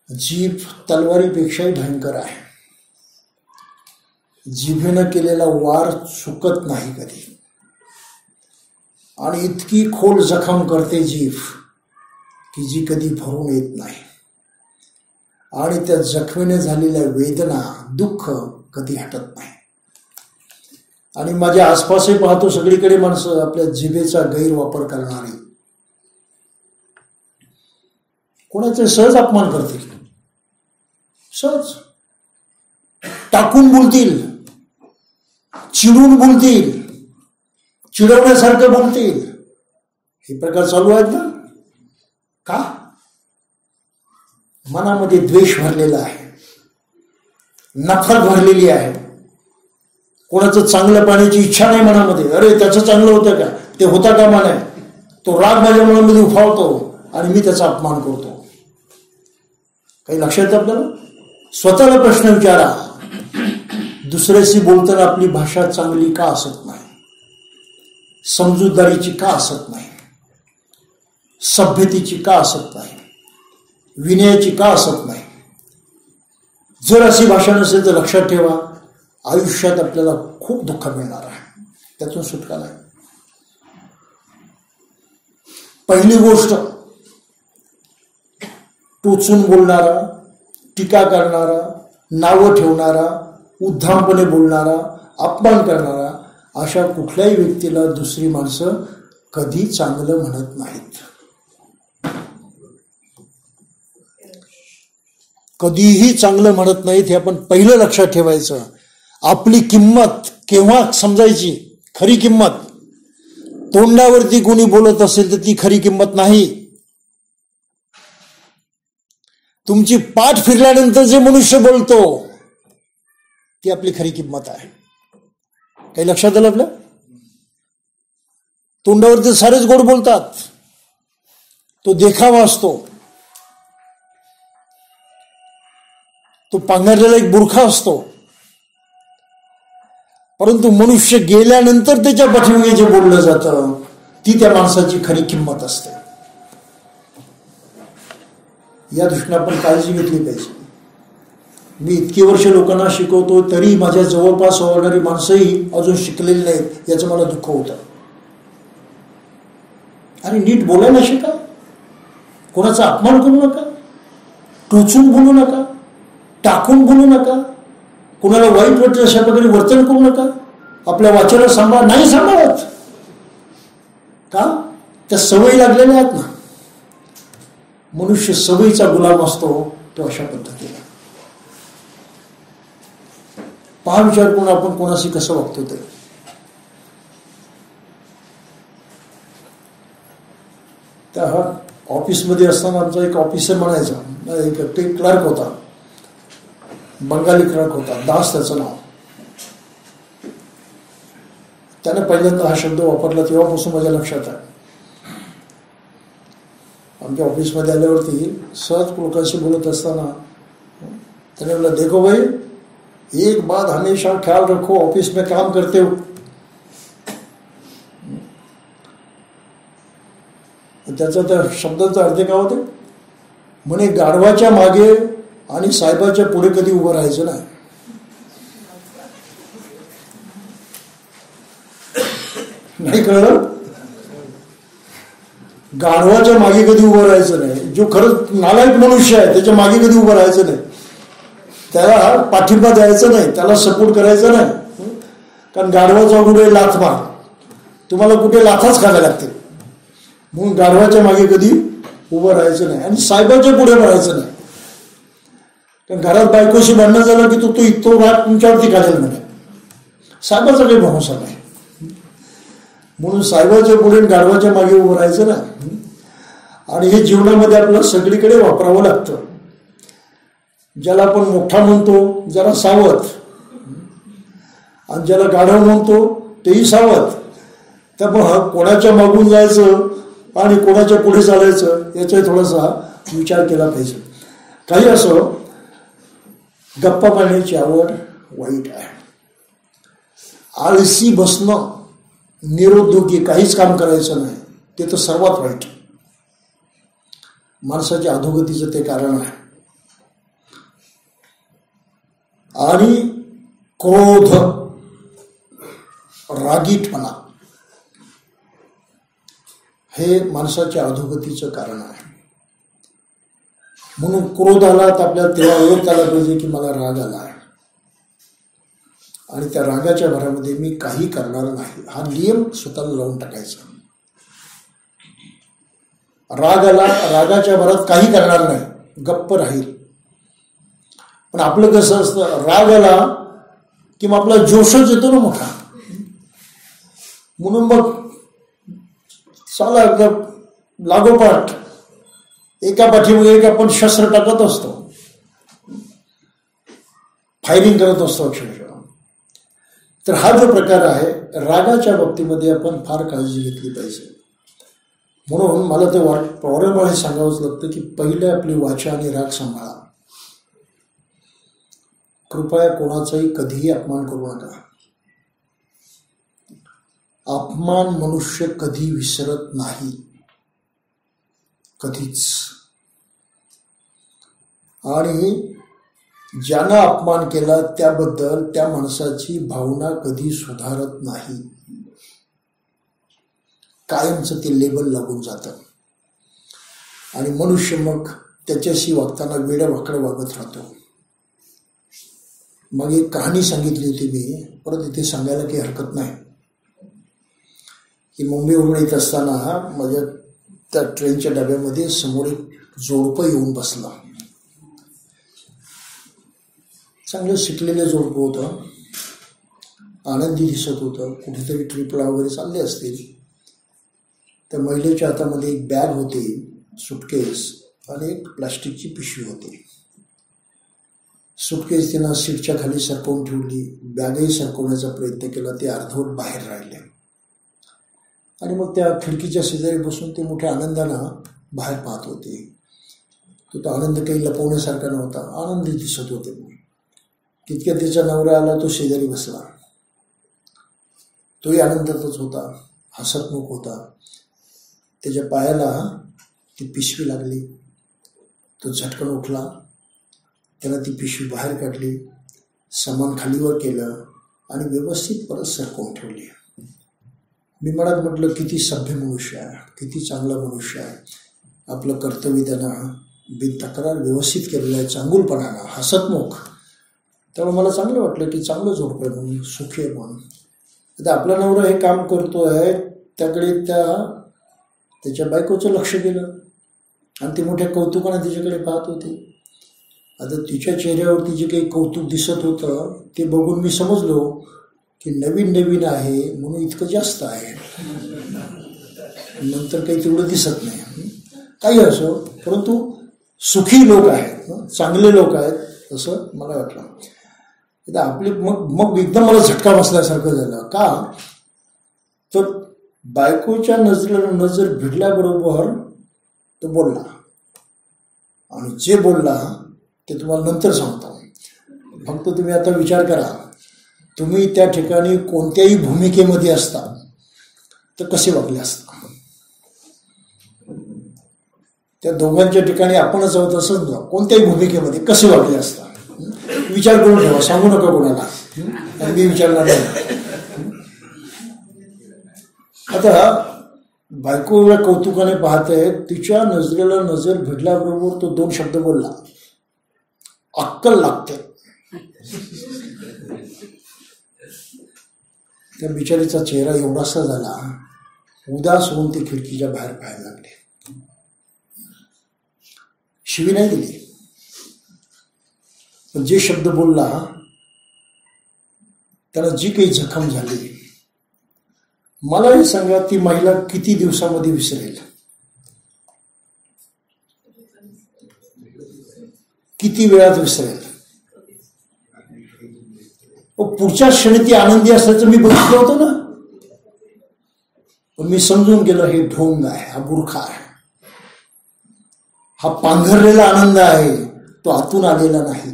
जीभ तलवारीपेक्षाही भयंकर आहे. जिभेनं केलेला वार चुकत नाही कधी, आणि इतकी खोल जखम करते जीभ की जी कधी भरून येत नाही. आणि त्या जखमेने झालेल्या वेदना, दुःख कधी हटत नाही. आणि माझ्या आसपासही पाहतो सगळीकडे माणसं आपल्या जिभेचा गैरवापर करणारी, कोणाचे सहज अपमान करतील, सहज टाकून बोलतील, चिडून बोलतील, चिडवण्यासारखं बोलतील. हे प्रकार चालू आहेत ना. का? मनामध्ये द्वेष भरलेला आहे, नफरत भरलेली आहे. कोणाचं चांगलं पाण्याची इच्छा नाही मनामध्ये. अरे त्याचं चांगलं होतं का, ते होता कामा नये. तो राग माझ्या मनामध्ये उफावतो आणि मी त्याचा अपमान करतो. काही लक्षात येतं आपल्याला? स्वतःला प्रश्न विचारा, दुसऱ्याशी बोलताना आपली भाषा चांगली का असत नाही, समजूतदारीची का असत नाही, सभ्यतेची का असत नाही, विनयाची का असत नाही? जर अशी भाषा नसेल तर लक्षात ठेवा, आयुष्यात आपल्याला खूप दुःख मिळणार आहे, त्यातून सुटका नाही. पहिली गोष्ट, टोचून बोलणारा, टीका करणारा, नावं ठेवणारा, उद्धामपणे बोलणारा, अपमान करणारा, अशा कुठल्याही व्यक्तीला दुसरी माणसं कधी चांगलं म्हणत नाहीत. कधीही चांगलं म्हणत नाहीत. हे आपण पहिलं लक्षात ठेवायचं. आपली किंमत केव्हा समजायची? खरी किंमत, तोंडावरती कोणी बोलत असेल तर ती खरी किंमत नाही. तुमची पाठ फिरल्यानंतर जे मनुष्य बोलतो ती आपली खरी किंमत आहे. काही लक्षात आलं आपलं? तोंडावरती सारेच गोड बोलतात, तो देखावा असतो, तो पांघरलेला एक बुरखा असतो. परंतु मनुष्य गेल्यानंतर त्याच्या पाठीमागे जे बोललं जातं ती त्या माणसाची खरी किंमत असते. या दृष्टीने आपण काळजी घेतली पाहिजे. मी इतकी वर्ष लोकांना शिकवतो तरी माझ्या जवळपास वावरणारी माणसंही अजून शिकलेली नाहीत, याचं मला दुःख होतं. आणि नीट बोलायला शिका, कोणाचा अपमान करू नका, टोचून बोलू नका, टाकून बोलू नका, कोणाला वाईट वाटतं अशा प्रकारे वर्तन करू नका. आपल्या वाचनाला सांभाळ नाही सांभाळत का? त्या सवयी लागलेल्या आहेत ना. मनुष्य सवयीचा गुलाम असतो तो अशा पद्धतीने. पहा विचार करून आपण कोणाशी कसं वागतो ते. त्या ऑफिसमध्ये असताना आमचा एक ऑफिसर म्हणायचा, एक क्लर्क होता, बंगाली क्लर्क होता, दास त्याचं नाव. त्याने पहिल्यांदा हा शब्द वापरला तेव्हापासून माझ्या लक्षात आहे. आमच्या ऑफिसमध्ये आल्यावरती सहज लोकांशी बोलत असताना त्याने बोला, देखो भाई, एक बात हमेशा ख्याल रखो, ऑफिस में काम करते हो. त्याचा त्या शब्दाचा अर्थ काय होते? म्हणे गाढवाच्या मागे आणि साहेबाच्या पुढे कधी उभं राहायचं नाही. नाही कळलं? गाढवाच्या मागे कधी उभं राहायचं नाही. जो खरंच नालायक मनुष्य आहे त्याच्या मागे कधी उभं राहायचं नाही. त्याला पाठिंबा द्यायचा नाही, त्याला सपोर्ट करायचा नाही. कारण गाढवाचा कुठे लाथ मार, तुम्हाला कुठे लाथाच खायला लागते. म्हणून गाढवाच्या मागे कधी उभं राहायचं नाही आणि साहेबाच्या पुढे राहायचं नाही. कारण घरात बायकोशी भांडणं झालं की तो इतको राग तुमच्यावरती काढेल म्हणे. साहेबाचा काही भरोसा नाही. म्हणून साहेबाच्या पुढे गाढवाच्या मागे उभं राहायचं ना. आणि हे जीवनामध्ये आपल्याला सगळीकडे वापरावं लागतं. ज्याला आपण मोठा म्हणतो जरा सावध, आणि ज्याला गाढव म्हणतो तेही सावध. त्यामुळं कोणाच्या मागून जायचं आणि कोणाच्या पुढे चालायचं याचा थोडासा विचार केला पाहिजे. काही असो, गप्पा मारण्याची आवड वाईट आहे. आळशी बसणं, निरुद्योगी, काहीच काम करायचं नाही, ते तर सर्वात वाईट. माणसाच्या अधोगतीचं ते कारण आहे. आणि क्रोध, रागीटपणा हे माणसाच्या अधोगतीचं कारण आहे. म्हणून क्रोध आला तर आपल्याला तेव्हा ओळखता आला पाहिजे की मला राग आला आहे, आणि त्या रागाच्या भरामध्ये मी काही करणार नाही, हा नियम स्वतःला लावून टाकायचा. राग आला, रागाच्या भरात काही करणार नाही, गप्प राहील. पण आपलं कसं असतं, राग आला की मग आपला जोशच येतो ना मोठा, म्हणून मग चला एकदम लागोपाठ एका पाठीमागे एक आपण शस्त्र टाकत असतो, फायरिंग करत असतो अक्षरशः. तर हा जो प्रकार आहे रागाच्या बाबतीमध्ये आपण फार काळजी घेतली पाहिजे. म्हणून मला ते वारंवार हे सांगावंच लागतं की पहिले आपली वाचा आणि राग सांभाळा. कृपया कोणाचाही कधीही अपमान करू नका. अपमान मनुष्य कधी विसरत नाही, कधीच. आणि ज्यानं अपमान केला त्याबद्दल त्या माणसाची भावना कधी सुधारत नाही, कायमचं ते लेबल लागून जातं. आणि मनुष्य मग त्याच्याशी वागताना वेडवाकडं वागत राहतो. मग एक कहाणी सांगितली होती मी, परत इथे सांगायला काही हरकत नाही, की मुंबईवरून येत असताना माझ्या त्या ट्रेनच्या डब्यामध्ये समोर एक जोडपं येऊन बसला. चांगलं शिकलेलं जोडपं होतं, आनंदी दिसत होतं, कुठेतरी ट्रिपला वगैरे चालले असतील. त्या महिलेच्या हातामध्ये एक बॅग होती, सुटकेस, आणि एक प्लास्टिकची पिशवी होती. सुटकेस तिनं सीटच्या खाली सरकवून ठेवली, बॅगही सरकवण्याचा प्रयत्न केला, ते अर्धवट बाहेर राहिले. आणि मग त्या खिडकीच्या शेजारी बसून ते मोठ्या आनंदानं बाहेर पाहत होते. तो आनंद काही लपवण्यासारखा नव्हता, आनंदी दिसत होते. तितक्या तिचा नवरा आला, तो शेजारी बसला. तोही आनंदातच होता, हसतमुख होता. त्याच्या पायाला ती पिशवी लागली. तो झटकन उठला, त्यानं ती पिशवी बाहेर काढली, सामान खालीवर केलं आणि व्यवस्थित परत सरकवून ठेवली. मी मनात म्हटलं, किती सभ्य मनुष्य आहे, किती चांगला मनुष्य आहे. आपलं कर्तव्य त्यानं बिनतक्रार व्यवस्थित केलेलं आहे, चांगुलपणानं, हसतमुख. त्यामुळे मला चांगलं वाटलं की चांगलं झोडपं आहे म्हणून, सुखी आहे म्हणून. आता आपला नवरा हे काम करतो आहे, त्याकडे त्याच्या बायकोचं लक्ष गेलं आणि ती मोठ्या कौतुकाने तिच्याकडे पाहत होती. आता तिच्या चेहऱ्यावरती जे काही कौतुक दिसत होतं ते बघून मी समजलो की नवीन नवीन आहे म्हणून इतकं जास्त आहे, नंतर काही तेवढं दिसत नाही. काही असो, परंतु सुखी लोक आहेत, चांगले लोक आहेत असं मला वाटलं. आता आपली मग एकदम मला झटका बसल्यासारखं झालं. का तर बायकोच्या नजरेला नजर भिडल्याबरोबर तो बोलला, आणि जे बोलला ते तुम्हाला नंतर सांगतो. फक्त तुम्ही आता विचार करा, तुम्ही त्या ठिकाणी कोणत्याही भूमिकेमध्ये असता तर कसे वागले असता. त्या दोघांच्या ठिकाणी आपणच आहोत असं, कोणत्याही भूमिकेमध्ये कसे वागले असता विचार करून ठेवा, सांगू नका कोणाला, आणि मी विचारणार नाही. आता बायकोला कौतुकाने पाहते, तिच्या नजरेला नजर भिडल्याबरोबर तो दोन शब्द बोलला, अक्कल लागते. त्या बिचारीचा चेहरा एवढासा झाला, उदास होऊन ती खिडकीच्या बाहेर पाहायला लागले. शिवी नाही दिली, पण जे शब्द बोलला त्याला जी काही जखम झाली, मला हे सांगा ती महिला किती दिवसामध्ये विसरेल, किती वेळात विसरेल. पुढच्या क्षणी ती आनंदी असल्याचं मी बघितलं होतं ना, पण मी समजून गेलो हे ढोंग आहे, हा बुरखा आहे, हा पांघरलेला आनंद आहे, तो आतून आलेला नाही,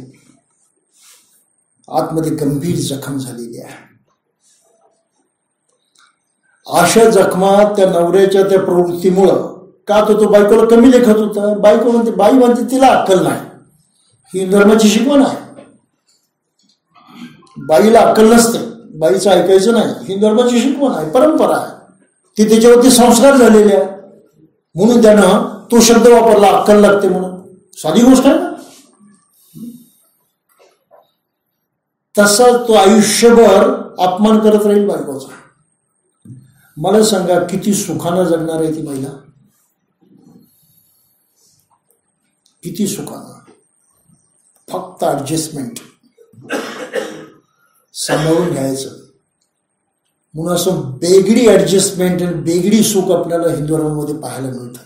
आतमध्ये गंभीर जखम झालेली आहे. अशा जखमा त्या नवऱ्याच्या त्या प्रवृत्तीमुळं, का तो बायकोला कमी लेखत होता. बायको म्हणते, बाई म्हणते तिला अक्कल नाही, ही धर्माची शिकवण आहे. बाईला अक्कल नसते, बाईचं ऐकायचं नाही, ही धर्माची शिकवण आहे, परंपरा आहे, ती त्याच्यावरती संस्कार झालेले आहे. म्हणून त्यानं तो शब्द वापरला, अक्कल लागते म्हणून. साधी गोष्ट आहे ना. तसा तो आयुष्यभर अपमान करत राहील बायकोचा. मला सांगा किती सुखानं जगणार आहे ती महिला, किती सुखानं. फक्त ऍडजस्टमेंट सांभाळून घ्यायचं. म्हणून असं बेगडी ऍडजस्टमेंट आणि बेगडी सुख आपल्याला हिंदू धर्मामध्ये पाहायला मिळतं.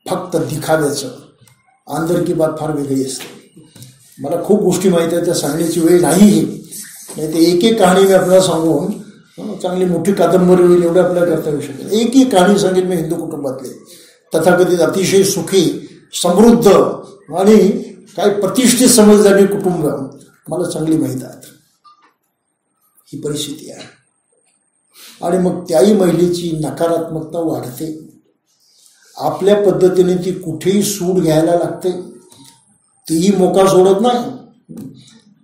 फक्त दिखाव्याचं. अंदर की बात फार वेगळी असते. मला खूप गोष्टी माहिती आहेत, त्या सांगण्याची वेळ नाही. ते एक एक कहाणी मी आपल्याला सांगून चांगली मोठी कादंबरी होईल एवढं आपल्याला करता येऊ शकेल. एक एक कहाणी सांगेल मी हिंदू कुटुंबातले. तथाकथित अतिशय सुखी, समृद्ध आणि काही प्रतिष्ठित समजणारी कुटुंब मला चांगली माहीत आहेत. ही परिस्थिती आहे. आणि मग त्याही महिलेची नकारात्मकता वाढते. आपल्या पद्धतीने ती कुठेही सूड घ्यायला लागते. तीही मोका सोडत नाही.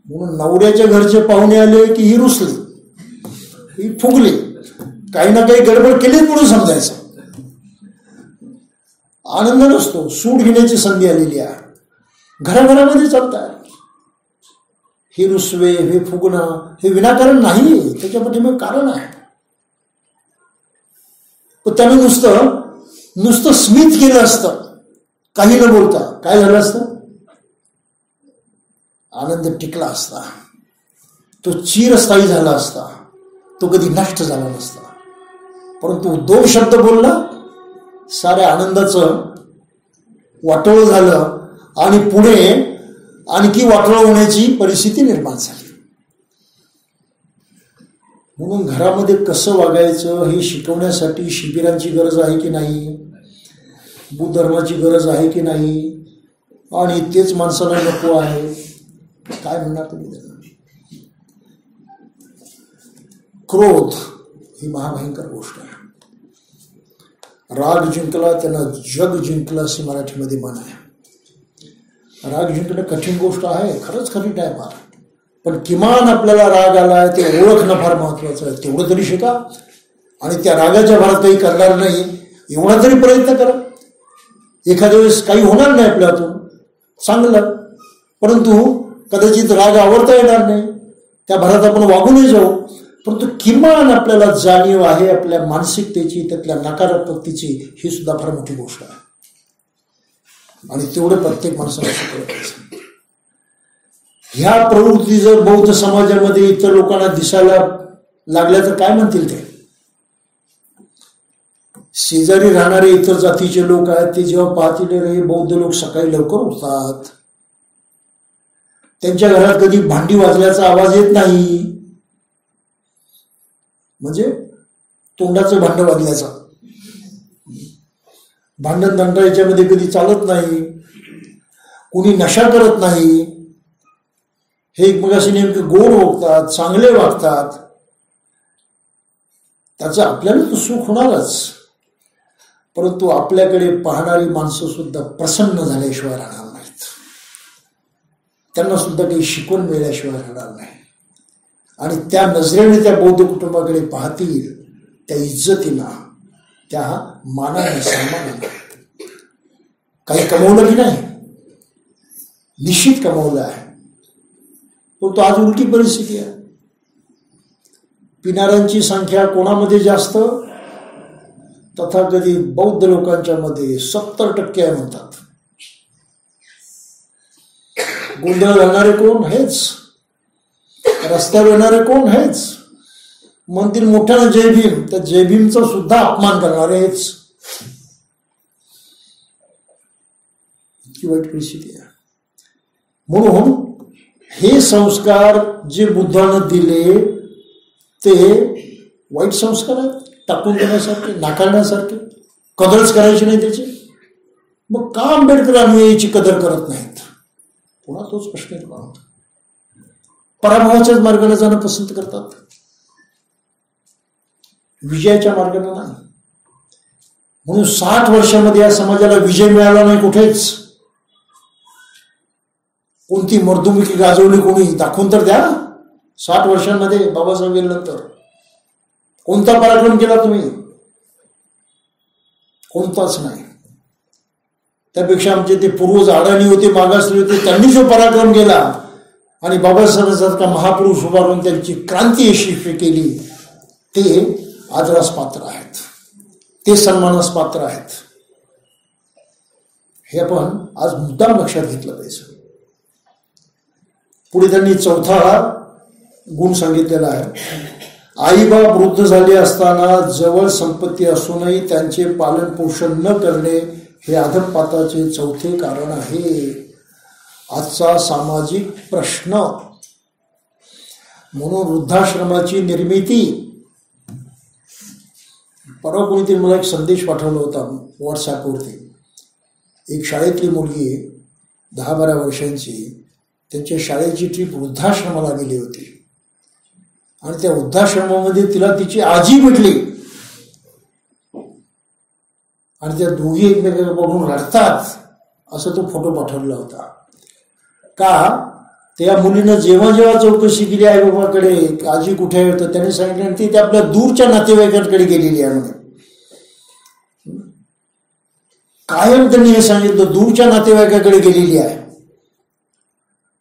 म्हणून नवऱ्याच्या घरचे पाहुणे आले की ही रुसली, ही फुगली, काही ना काही गडबड केली म्हणून समजायचं. आनंद नसतो. सूड घेण्याची संधी आलेली आहे. घराघरामध्ये चालतात. हे रुसवे, हे फुगणं, हे विनाकारण नाही. त्याच्या पाठीमागे कारण आहे. पण त्याने नुसतं स्मित केलं असतं, काही न बोलता, काय झालं असतं? आनंद टिकला असता. तो चिरस्थायी झाला असता. तो कधी नष्ट झाला नसता. परंतु 2 शब्द बोलला, साऱ्या आनंदाचं वाटोळं झालं आणि पुढे आणखी वाटोळं होण्याची परिस्थिती निर्माण झाली. म्हणून घरामध्ये कसं वागायचं हे शिकवण्यासाठी शिबिरांची गरज आहे की नाही, बुद्ध धर्माची गरज आहे की नाही, आणि तेच माणसाला नको आहे. काय म्हणणार तुम्ही त्याला? क्रोध ही महाभयंकर गोष्ट आहे. राग जिंकला त्यानं जग जिंकलं असे मराठीमध्ये म्हण आहे. राग जिंकणं कठीण गोष्ट आहे, खरंच कठीण आहे फार. पण किमान आपल्याला राग आलाय ते ओळखणं फार महत्वाचं आहे. तेवढं तरी शिका. आणि त्या रागाच्या भरात काही करणार नाही एवढा तरी प्रयत्न करा. एखाद्या वेळेस काही होणार नाही आपल्यातून, चांगलं. परंतु कदाचित राग आवडता येणार नाही, त्या भरात आपण वागूनही जाऊ. परंतु किमान आपल्याला जाणीव आहे आपल्या मानसिकतेची, त्यातल्या नकारात्मकतेची. ही सुद्धा फार मोठी गोष्ट आहे. आणि तेवढं प्रत्येक माणसाला शिकवलं पाहिजे. ह्या प्रवृत्ती जर बौद्ध समाजामध्ये इतर लोकांना दिसायला लागल्या तर काय म्हणतील ते? शेजारी राहणारे इतर जातीचे लोक आहेत ते जेव्हा पाहतील रे बौद्ध लोक सकाळी लवकर उठतात, त्यांच्या घरात कधी भांडी वाजल्याचा आवाज येत नाही, म्हणजे तोंडाचं भांड वाजल्याचा, भांडण दंडा याच्यामध्ये कधी चालत नाही, कोणी नशा करत नाही, हे एकमेकाशी नेमके गोड वागतात, चांगले वागतात, त्याचं आपल्याला तर सुख होणारच. परंतु आपल्याकडे पाहणारी माणसं सुद्धा प्रसन्न झाल्याशिवाय राहणार नाहीत. त्यांना सुद्धा काही शिकवण मिळाल्याशिवाय राहणार नाही. आणि त्या नजरेने त्या बौद्ध कुटुंबाकडे पाहतील, त्या इज्जतीनं, त्या मानाने, सन्मानाने. काही कमवलं की नाही? निश्चित कमवलं आहे. पण तो आज उलटी परिस्थिती आहे. पिणाऱ्यांची संख्या कोणामध्ये जास्त? तथाकथित बौद्ध लोकांच्या मध्ये 70% आहे म्हणतात. गोंधळ घालणारे कोण? हेच. रस्त्यावर येणारे कोण? हेच. मंदिर मोठ्यानं जय भीम, त्या जय भीमचा सुद्धा अपमान करणारे हेच. इतकी वाईट परिस्थिती आहे. म्हणून हे संस्कार जे बुद्धानं दिले ते वाईट संस्कार आहेत, टाकून देण्यासारखे, नाकारण्यासारखे. कदरच करायची नाही त्याची. मग का आंबेडकर अनुयायीची कदर करत नाहीत? पुन्हा तोच प्रश्न निर्माण होतो. पराभवाच्याच मार्गाने जाणं पसंत करतात, विजयाच्या मार्गाने नाही. म्हणून 60 वर्षामध्ये या समाजाला विजय मिळाला नाही कुठेच. कोणती मर्दुमकी गाजवली कोणी दाखवून तर द्या. 60 वर्षांमध्ये बाबासाहेब गेल्यानंतर कोणता पराक्रम केला तुम्ही? कोणताच नाही. त्यापेक्षा आमचे ते पूर्वज अडाणी होते, मागासले होते, त्यांनी जो पराक्रम केला आणि बाबासाहेबांसारखा महापुरुष उभारून त्यांची क्रांती यशस्वी केली, ते आदरास पात्र आहेत, ते सन्मानास पात्र आहेत. हे आपण आज मुद्दाम लक्षात घेतलं पाहिजे. पुढे त्यांनी चौथा गुण सांगितलेला आहे. आईबाप वृद्ध झाले असताना जवळ संपत्ती असूनही त्यांचे पालन पोषण न करणे हे अधःपाताचे चौथे कारण आहे. आजचा सामाजिक प्रश्न. म्हणून वृद्धाश्रमाची निर्मिती. परवा कोणीतरी मला एक संदेश पाठवला होता व्हॉट्सॲपवरती. एक शाळेतली मुलगी 10-12 वर्षांची, त्यांच्या शाळेची ट्रीप वृद्धाश्रमाला गेली होती आणि त्या वृद्धाश्रमामध्ये तिला तिची आजी भेटली आणि त्या दोघी एकमेकांना बघून रडतात असं तो फोटो पाठवला होता. का त्या मुलीनं जेव्हा जेव्हा चौकशी केली आई बाबाकडे, आजी कुठे आहे, तर त्याने सांगितलं ती आपल्या दूरच्या नातेवाईकांकडे गेलेली आहे म्हणे. कायम त्यांनी हे सांगितलं दूरच्या नातेवाईकाकडे गेलेली आहे,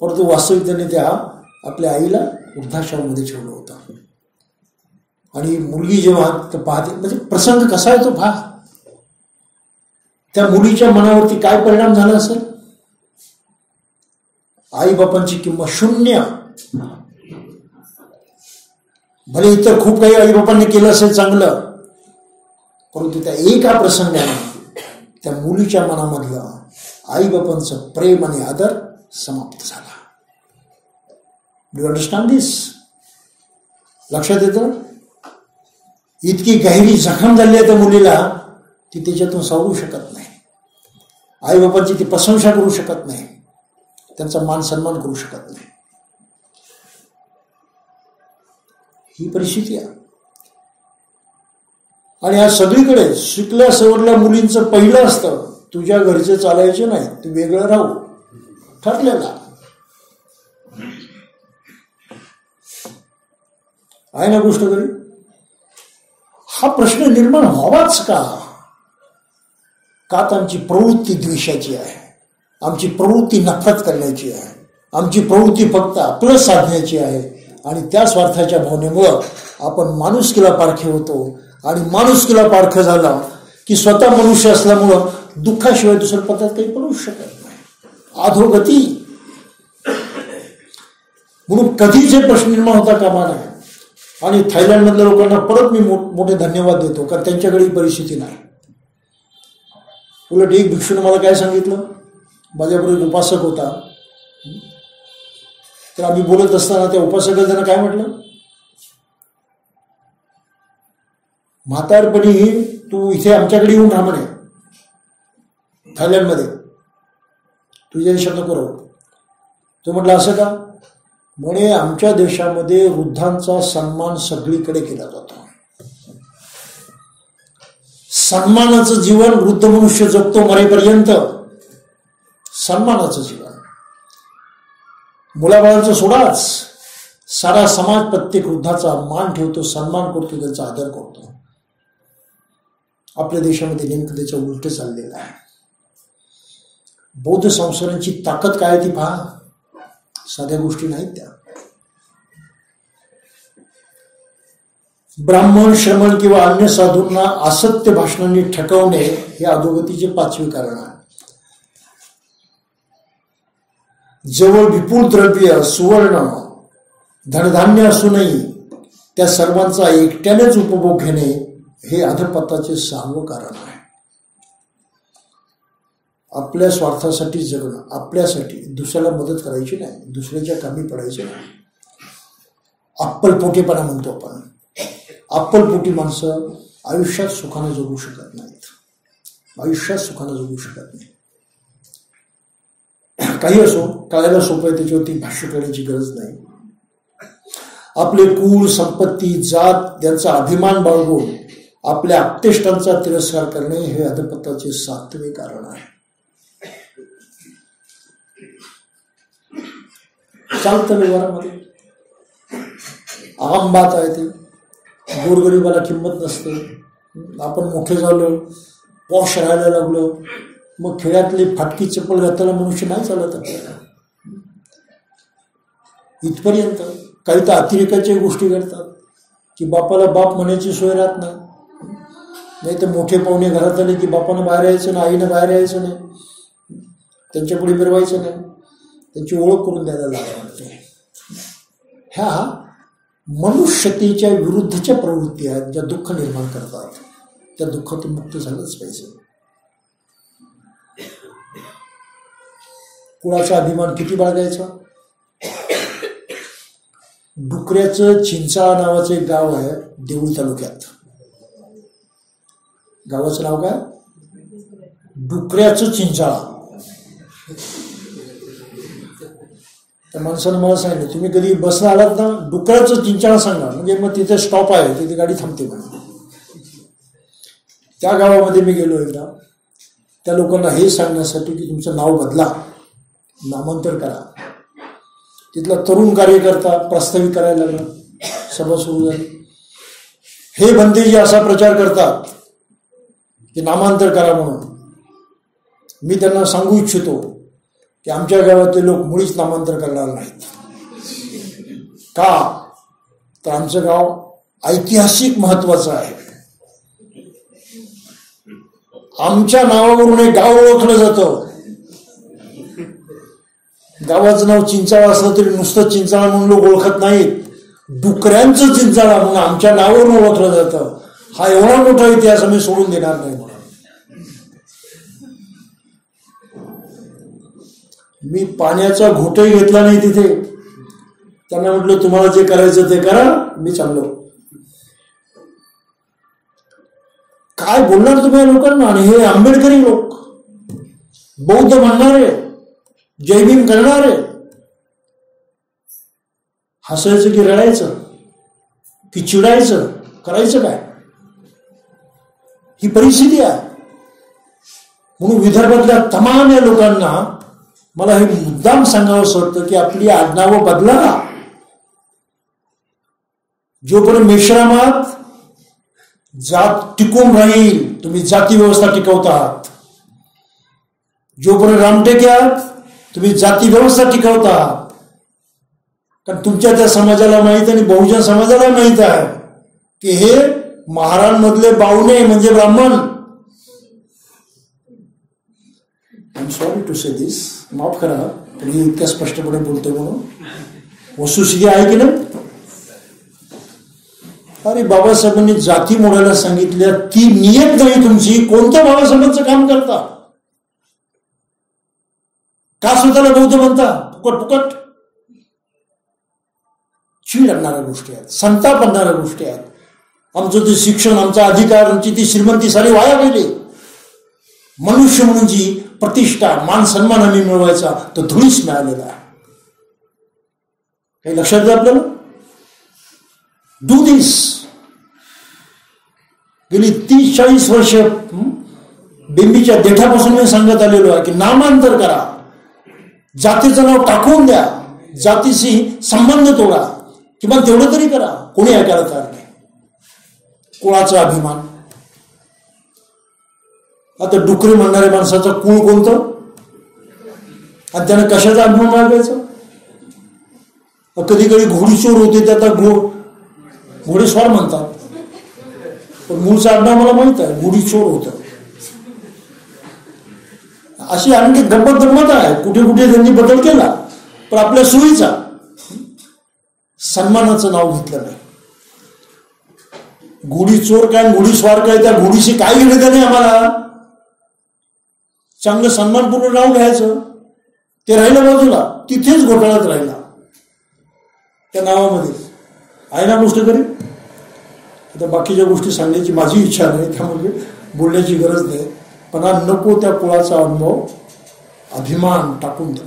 परंतु वास्तविक त्यांनी त्या आपल्या आईला वृद्धाश्रमामध्ये ठेवलं होतं. आणि मुलगी जेव्हा पाहते, म्हणजे प्रसंग कसा आहे तो पहा. त्या मुलीच्या मनावरती काय परिणाम झाला असेल. आई बापांची किंमत शून्य. भले इतर खूप काही आई बापांनी केलं असेल चांगलं, परंतु त्या एका प्रसंगाने त्या मुलीच्या मनामधलं आई बापांचं प्रेम आणि आदर समाप्त झाला. डू यू अंडरस्टँड दिस? लक्षात येतं? इतकी गहिरी जखम झाली आहे त्या मुलीला, ती त्याच्यातून सावरू शकत नाही. आई बापांची ती प्रशंसा करू शकत नाही, त्यांचा मान सन्मान करू शकत नाही. ही परिस्थिती आहे. आणि आज सगळीकडे शिकल्या सवरल्या मुलींचं पहिलं असतं, तुझ्या घरचे चालायचे नाही, तू वेगळं राहू, ठरलेला आहे ना गोष्ट करी. हा प्रश्न निर्माण व्हावाच का? तर आमची प्रवृत्ती द्वेषाची आहे, आमची प्रवृत्ती नफरत करण्याची आहे, आमची प्रवृत्ती फक्त आपलं साधण्याची आहे. आणि त्या स्वार्थाच्या भावनेमुळं आपण माणुसकीला पारखे होतो. आणि माणुसकीला पारखं झाला की स्वतः मनुष्य असल्यामुळं दुःखाशिवाय दुसऱ्या पदात काही पडू शकत नाही. अधोगती. म्हणून कधीच हे प्रश्न निर्माण होता कामा नये. आणि थायलंडमधल्या लोकांना परत मी मोठे धन्यवाद देतो, कारण त्यांच्याकडे ही परिस्थिती नाही. उलट एक भिक्षूने मला काय सांगितलं, माझ्याबरोबर एक उपासक होता, तर आम्ही बोलत असताना त्या उपासकाला त्यांना काय म्हटलं, म्हातारपणी तू इथे आमच्याकडे येऊन राहा म्हणे, थायलंडमध्ये तुझ्या देशात नको राहू. तो म्हटलं असं का? म्हणे आमच्या देशामध्ये वृद्धांचा सन्मान सगळीकडे केला जातो. सन्मानाचं जीवन वृद्ध मनुष्य जगतो मरेपर्यंत. सन्मानाचं जीवन. मुलाबाळांचं सोडाच, सारा समाज प्रत्येक वृद्धाचा मान ठेवतो, सन्मान करतो, त्यांचा आदर करतो. आपल्या देशामध्ये नेमकं त्याच्या उलट चाललेलं आहे. बौद्ध संस्कारांची ताकद काय ती पहा. साध्या गोष्टी नाहीत त्या. ब्राह्मण, श्रमण किंवा अन्य साधूंना असत्य भाषणांनी ठकवणे हे अधोगतीचे 5वे कारण आहे. जवळ विपुल द्रव्य, सुवर्ण, धनधान्य असूनही त्या सर्वांचा एकट्यानेच उपभोग घेणे हे अधःपताचे 6वं कारण आहे. आपल्या स्वार्थासाठी जगणं, आपल्यासाठी, दुसऱ्याला मदत करायची नाही, दुसऱ्याच्या कामी पडायचे नाही. अप्पलपोटेपणा म्हणतो आपण. अप्पलपोटी माणसं आयुष्यात सुखाने जगू शकत नाहीत. आयुष्यात सुखाने जगू शकत नाही. काही असो, कळायला सोपं आहे, त्याच्यावरती भाष्य करण्याची गरज नाही. आपले कुळ, संपत्ती, जात यांचा अभिमान बाळगून आपल्या आप्तेष्टांचा तिरस्कार करणे हे अधःपताचे 7वे कारण आहे. चालतं व्यवहारामध्ये, आम बात आहे ती. गोरगरिबाला किंमत नसते. आपण मोठे झालो, पॉश राहायला लागलो, मग खेड्यातली फाटकी चप्पल घातलेला मनुष्य नाही चालत आपल्याला. इथपर्यंत काही तर अतिरेकाच्या गोष्टी घडतात की बापाला बाप म्हणायची सोय राहत नाही. नाही तर मोठे पाहुणे घरात आले की बापानं बाहेर यायचं नाही, आईनं बाहेर यायचं नाही, त्यांच्या पुढे मिरवायचं नाही, त्यांची ओळख करून द्यायला लागते. ह्या मनुष्यतेच्या विरुद्धच्या प्रवृत्ती आहेत ज्या दुःख निर्माण करतात. त्या दुःखातून मुक्त झालंच पाहिजे. कुळाचा अभिमान किती बाळगायचा. डुकऱ्याचं चिंचाळा नावाचं एक गाव आहे देऊळ तालुक्यात. गावाचं नाव काय? डुकऱ्याचं चिंचाळा. त्या माणसानं मला सांगितलं, तुम्ही कधी बसला आलात ना, डुकऱ्याचं चिंचाळा सांगा, म्हणजे मग तिथे स्टॉप आहे, तिथे गाडी थांबते म्हणून. त्या गावामध्ये मी गेलो एकदा. त्या लोकांना हे सांगण्यासाठी की तुमचं नाव बदला, नामांतर करा. तिथला तरुण कार्यकर्ता प्रस्तावित करायला लागला. सभा सुरू झाली. हे बंदेजी असा प्रचार करतात की नामांतर करा म्हणून. मी त्यांना सांगू इच्छितो की आमच्या गावातले लोक मुळीच नामांतर करणार नाहीत. का तर आमचं गाव ऐतिहासिक महत्वाचं आहे. आमच्या नावावरून एक गाव ओळखलं जातं. गावाचं नाव चिंचाळा असलं तरी नुसतं चिंचाळा म्हणून लोक ओळखत नाहीत. डुकऱ्यांचं चिंचाळा म्हणून आमच्या नावावरून ओळखलं जातं. हा एवढा मोठा इतिहास आम्ही सोडून देणार नाही म्हणून. मी पाण्याचा घोटही घेतला नाही तिथे. त्यांना म्हटलं तुम्हाला जे करायचं ते करा, मी चाललो. काय बोलणार तुम्ही लोकांना. आणि हे आंबेडकरी लोक, बौद्ध म्हणणारे, जय भीम करणारे, हसायचं की रडायचं की चिडायचं, करायचं काय, ही परिस्थिती आहे. म्हणून विदर्भातल्या तमाम या लोकांना मला हे मुद्दाम सांगावं असं वाटतं की आपली आडनावं बदला. जोपर्यंत मेश्रामात जात टिकून राहील, तुम्ही जाती व्यवस्था टिकवत आहात. जोपर्यंत रामटेक्यात तुम्ही जाती व्यवस्था टिकवत आहात. कारण तुमच्या त्या समाजाला माहीत आणि बहुजन समाजाला माहीत आहे की हे महारांमधले बावणे म्हणजे ब्राह्मण. I am sorry to say दिस, माफ करा पण हे इतक्या स्पष्टपणे बोलतोय म्हणून. वस्तुस्थिती आहे की नाही. अरे बाबासाहेबांनी जाती मोडायला सांगितल्या, ती नियत नाही तुमची. कोणत्या बाबासाहेबांचं काम करता. का स्वतःला बौद्ध म्हणता. फुकट फुकट चीड आणणाऱ्या गोष्टी आहेत, संताप आणणाऱ्या गोष्टी आहेत. आमचं ते शिक्षण, आमचा अधिकार, आमची ती श्रीमंती सारी वाया गेली. मनुष्य म्हणून जी प्रतिष्ठा, मान सन्मान आम्ही मिळवायचा तो धुळीस मिळालेला आहे. काही लक्षात द्या आपल्याला. डू दिस. गेली 30-40 वर्ष बेंबीच्या देठापासून मी सांगत आलेलो आहे की नामांतर करा, जातीचं नाव टाकून द्या, जातीशी संबंध तोडा, किंवा तेवढं तरी करा. कोणी ऐकायला तयार नाही. कुळाचा अभिमान. आता डुकरी म्हणणाऱ्या माणसाचं कुळ कोणतं आणि त्यानं कशाचा अभिमान बाळगायचा. कधी कधी घोडीचोर होते त्याचा घोडेस्वार म्हणतात, पण मूळचा आडनाव मला माहित आहे, घोडीचोर होतं. अशी आणखी गंमत आहे. कुठे कुठे त्यांनी बदल केला पण आपल्या सोयीचा. सन्मानाचं नाव घेतलं नाही. घोडीचोर काय घोडीस्वार काय, त्या घोडीशी काय घेणं त्याने. आम्हाला चांगलं सन्मानपूर्ण नाव घ्यायचं. ते राहिलं बाजूला, तिथेच घोटाळ्यात राहिला त्या नावामध्ये. आहे ना गोष्ट तरी. आता बाकीच्या गोष्टी सांगण्याची माझी इच्छा नाही, त्यामुळे बोलण्याची गरज नाही. पण हा नको त्या कुळाचा अनुभव, अभिमान टाकून द्या.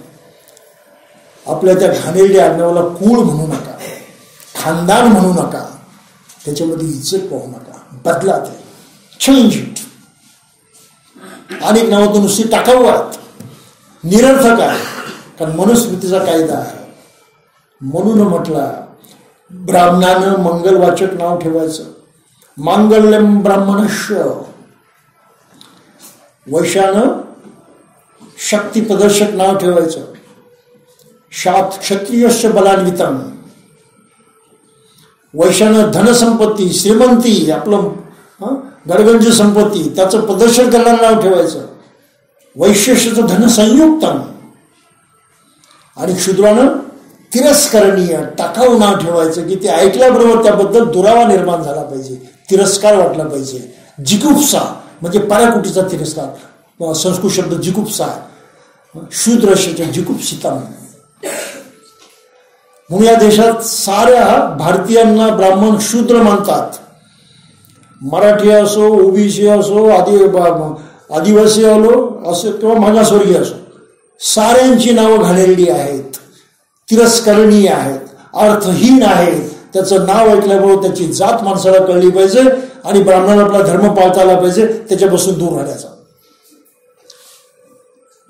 आपल्या त्या घाणेरड्या आडनावाला कुळ म्हणू नका, खानदान म्हणू नका, त्याच्यामध्ये इज्जत पाहू नका. बदला ते, चेंज इट. अनेक नावं तर नुसती टाकावं आहेत, निरर्थक आहे. कारण मनुस्मृतीचा कायदा आहे. म्हणून म्हटला ब्राह्मणानं मंगलवाचक नाव ठेवायचं. मांगल्यम ब्राह्मणस्य. वैश्यानं शक्ती प्रदर्शक नाव ठेवायचं. शात क्षत्रियस्य बलान्वितम, वैशानं धनसंपत्ती, श्रीमंती, आपलं गडगंज संपत्ती, त्याचं प्रदर्शन करणारं नाव ठेवायचं. वैश्यचं धन संयुक्तम, आणि क्षुद्रानं तिरस्करणीय, टाकाऊ नाव ठेवायचं की ते ऐकल्याबरोबर त्याबद्दल दुरावा निर्माण झाला पाहिजे, तिरस्कार वाटला पाहिजे. जिगुप्सा म्हणजे पराकुटीचा तिरस्कार, संस्कृत शब्द जिगुप्सा, शूद्रशेच्या जिगुप्सितम. म्हणून या देशात साऱ्या भारतीयांना ब्राह्मण शूद्र मानतात. मराठी असो, ओबीसी असो, आदिवासी असो किंवा मागासवर्गीय असो, साऱ्यांची नावं घालेली आहेत, तिरस्करणीय आहेत, अर्थहीन आहेत. त्याचं नाव ऐकल्याबरोबर त्याची जात माणसाला कळली पाहिजे आणि ब्राह्मणाला आपला धर्म पाळता आला पाहिजे, त्याच्यापासून दूर राहण्याचा.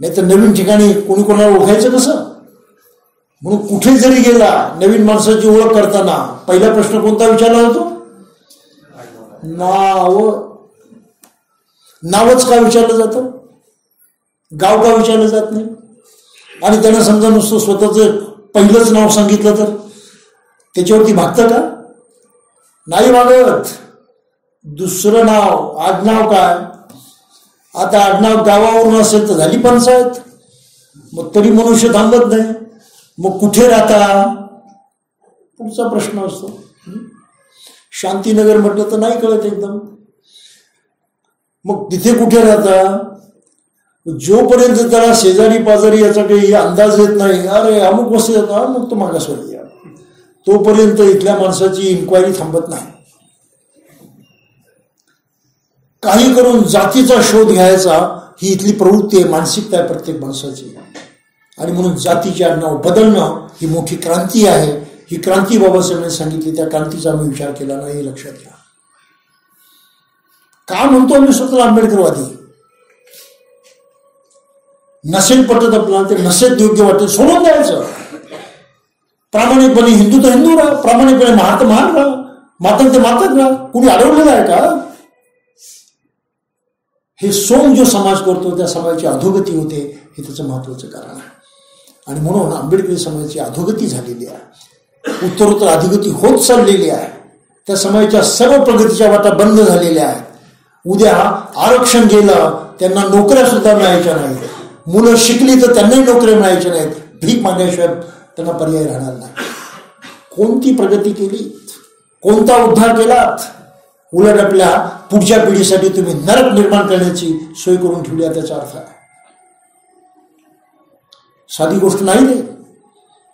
नाही तर नवीन ठिकाणी कोणी कोणाला ओळखायचं कसं? म्हणून कुठे जरी गेला, नवीन माणसाची ओळख करताना पहिला प्रश्न कोणता विचारला जातो? नावच का विचारलं जातं? गाव का विचारलं जात नाही? आणि त्यांना समजा नुसतं स्वतःचं पहिलंच नाव सांगितलं तर त्याच्यावरती भागतं का? नाही भागत. दुसरं नाव, आडनाव काय? आता आडनाव गावावरून असेल तर झाली पंचायत, मग तरी मनुष्य थांबत नाही. मग कुठे राहता? पुढचा प्रश्न असतो. शांतीनगर म्हटलं तर नाही कळत एकदम. मग तिथे कुठे राहता? जोपर्यंत त्याला शेजारी पाजारी याचा काही अंदाज येत नाही, अरे अमुक वस्ती जाता, मग तो मागासवर्गीय, तोपर्यंत इथल्या माणसाची इन्क्वायरी थांबत नाही. काही करून जातीचा शोध घ्यायचा ही इथली प्रवृत्ती आहे, मानसिकता आहे प्रत्येक माणसाची. आणि म्हणून जातीचे आडनाव बदलणं ही मोठी क्रांती आहे. ही क्रांती बाबासाहेबांनी सांगितली, त्या क्रांतीचा आम्ही विचार केला नाही, हे लक्षात घ्या. का म्हणतो आम्ही स्वतःला आंबेडकरवादी? नसेल पटत आपल्याला, ते नसेल योग्य वाटेल सोडून द्यायचं. प्रामाणिकपणे हिंदू तर हिंदू राहा, प्रामाणिकपणे महान तर महान राहा, मातन ते मातक राहा. कुणी अडवलेलं आहे का? हे सोंग जो समाज करतो त्या समाजाची अधोगती होते, हे त्याचं महत्वाचं कारण आहे. आणि म्हणून आंबेडकरी समाजाची अधोगती झालेली आहे, उत्तरोत्तर अधोगती होत चाललेली आहे. त्या समाजाच्या सर्व प्रगतीच्या वाटा बंद झालेल्या आहेत. उद्या आरक्षण गेलं, त्यांना नोकऱ्या सुद्धा मिळायच्या नाहीत. मुलं शिकली तर त्यांनाही नोकऱ्या मिळायच्या नाहीत. भीक मागण्याशिवाय त्यांना पर्याय राहणार नाही. कोणती प्रगती केली? कोणता उद्धार केलात? उलट आपल्या पुढच्या पिढीसाठी तुम्ही नरक निर्माण करण्याची सोय करून ठेवली आहे. त्याचा अर्थ आहे साधी गोष्ट नाही रे.